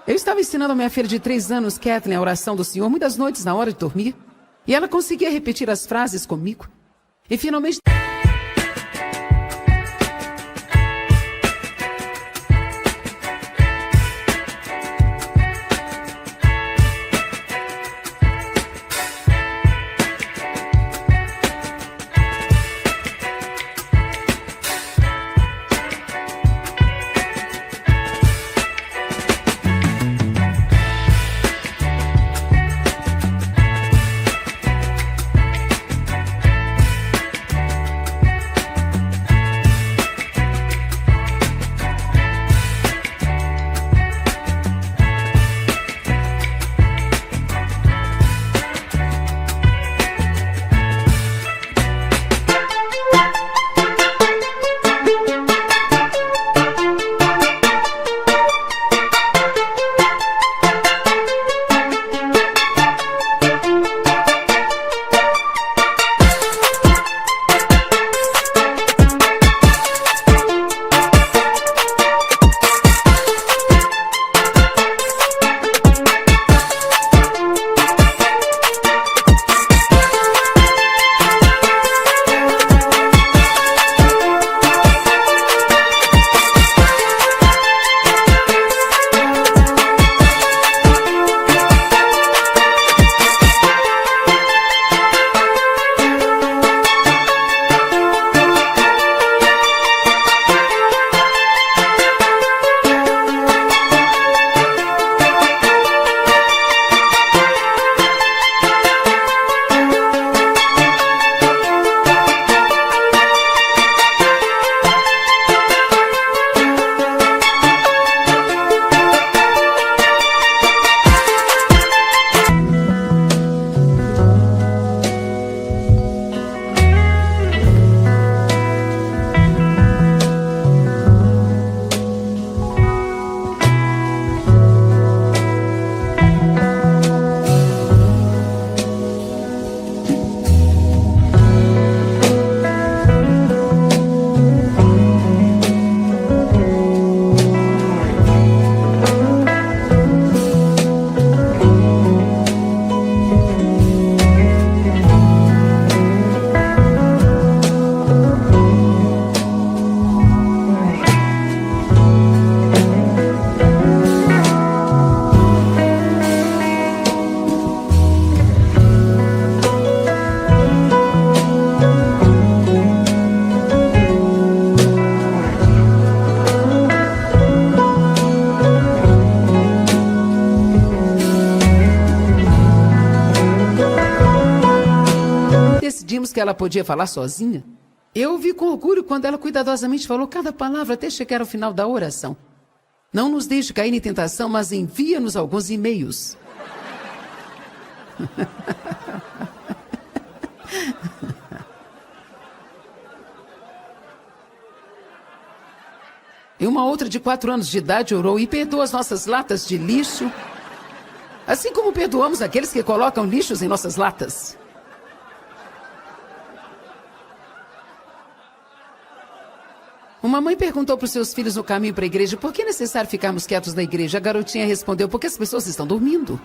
Eu estava ensinando a minha filha de 3 anos, Kathleen, a oração do Senhor, muitas noites na hora de dormir. E ela conseguia repetir as frases comigo. E finalmente... que ela podia falar sozinha. Eu ouvi com orgulho quando ela cuidadosamente falou cada palavra até chegar ao final da oração. Não nos deixe cair em tentação, mas envia-nos alguns e-mails. E uma outra de 4 anos de idade orou: e perdoa as nossas latas de lixo Assim como perdoamos aqueles que colocam lixos em nossas latas. Uma mãe perguntou para os seus filhos no caminho para a igreja por que é necessário ficarmos quietos na igreja. A garotinha respondeu, porque as pessoas estão dormindo.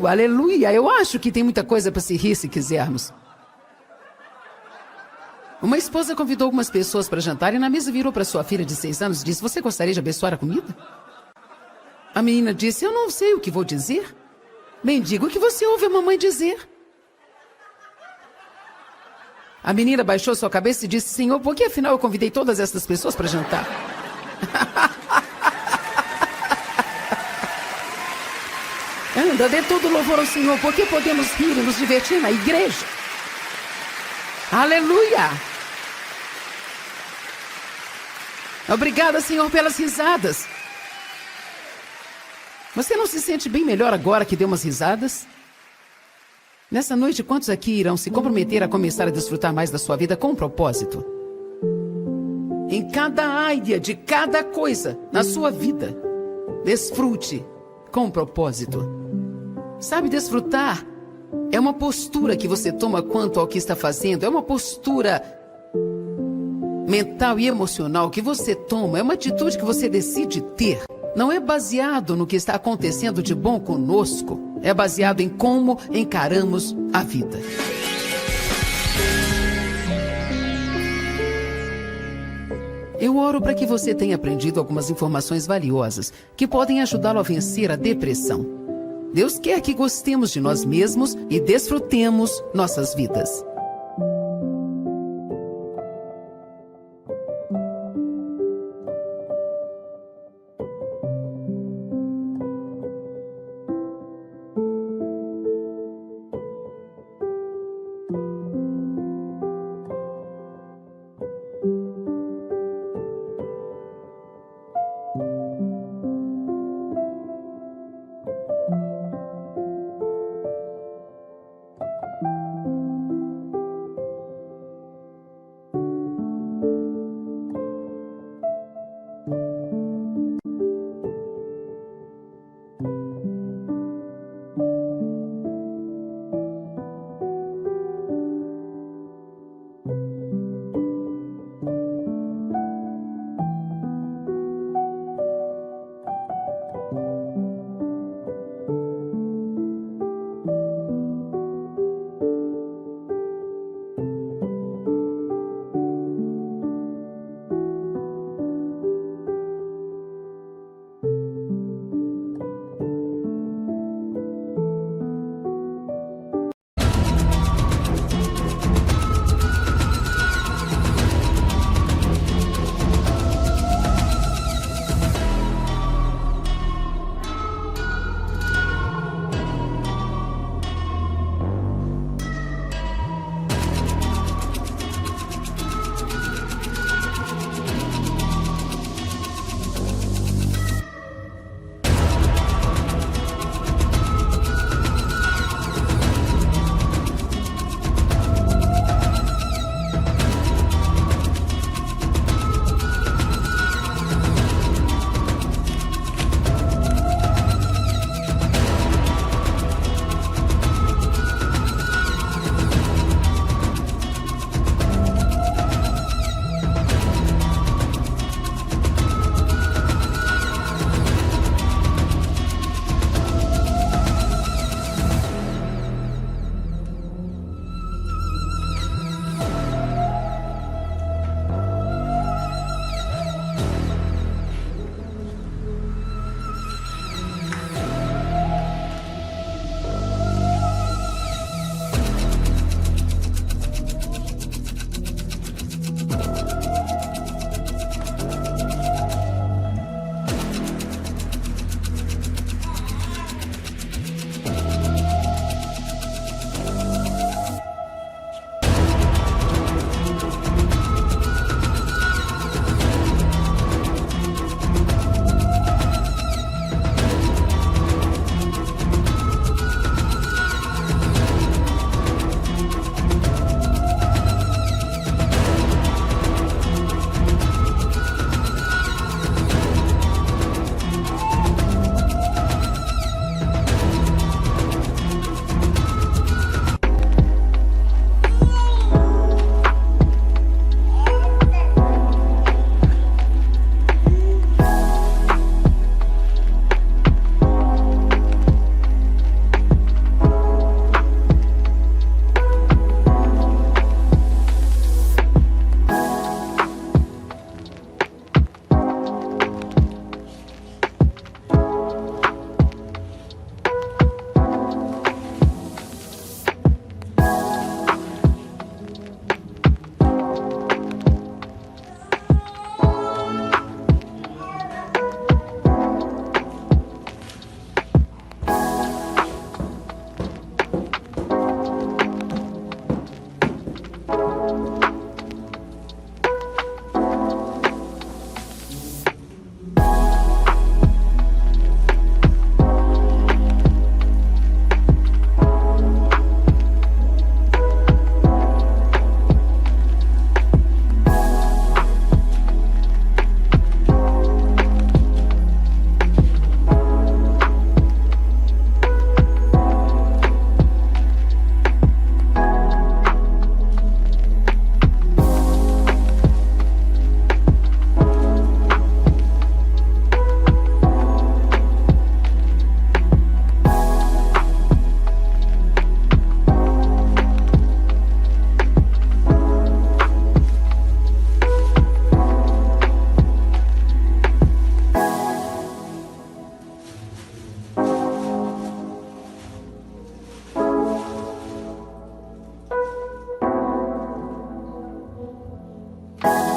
Aleluia! Eu acho que tem muita coisa para se rir se quisermos. Uma esposa convidou algumas pessoas para jantar e na mesa virou para sua filha de 6 anos e disse, você gostaria de abençoar a comida? A menina disse, eu não sei o que vou dizer. Bem, diga o que você ouve a mamãe dizer. A menina baixou sua cabeça e disse, Senhor, por que afinal eu convidei todas essas pessoas para jantar? Anda, dê todo louvor ao Senhor, porque podemos rir e nos divertir na igreja. Aleluia! Obrigada, Senhor, pelas risadas. Você não se sente bem melhor agora que deu umas risadas? Nessa noite, quantos aqui irão se comprometer a começar a desfrutar mais da sua vida com um propósito? Em cada área de cada coisa na sua vida, desfrute com um propósito. Sabe, desfrutar é uma postura que você toma quanto ao que está fazendo, é uma postura mental e emocional que você toma, é uma atitude que você decide ter. Não é baseado no que está acontecendo de bom conosco, é baseado em como encaramos a vida. Eu oro para que você tenha aprendido algumas informações valiosas que podem ajudá-lo a vencer a depressão. Deus quer que gostemos de nós mesmos e desfrutemos nossas vidas. Música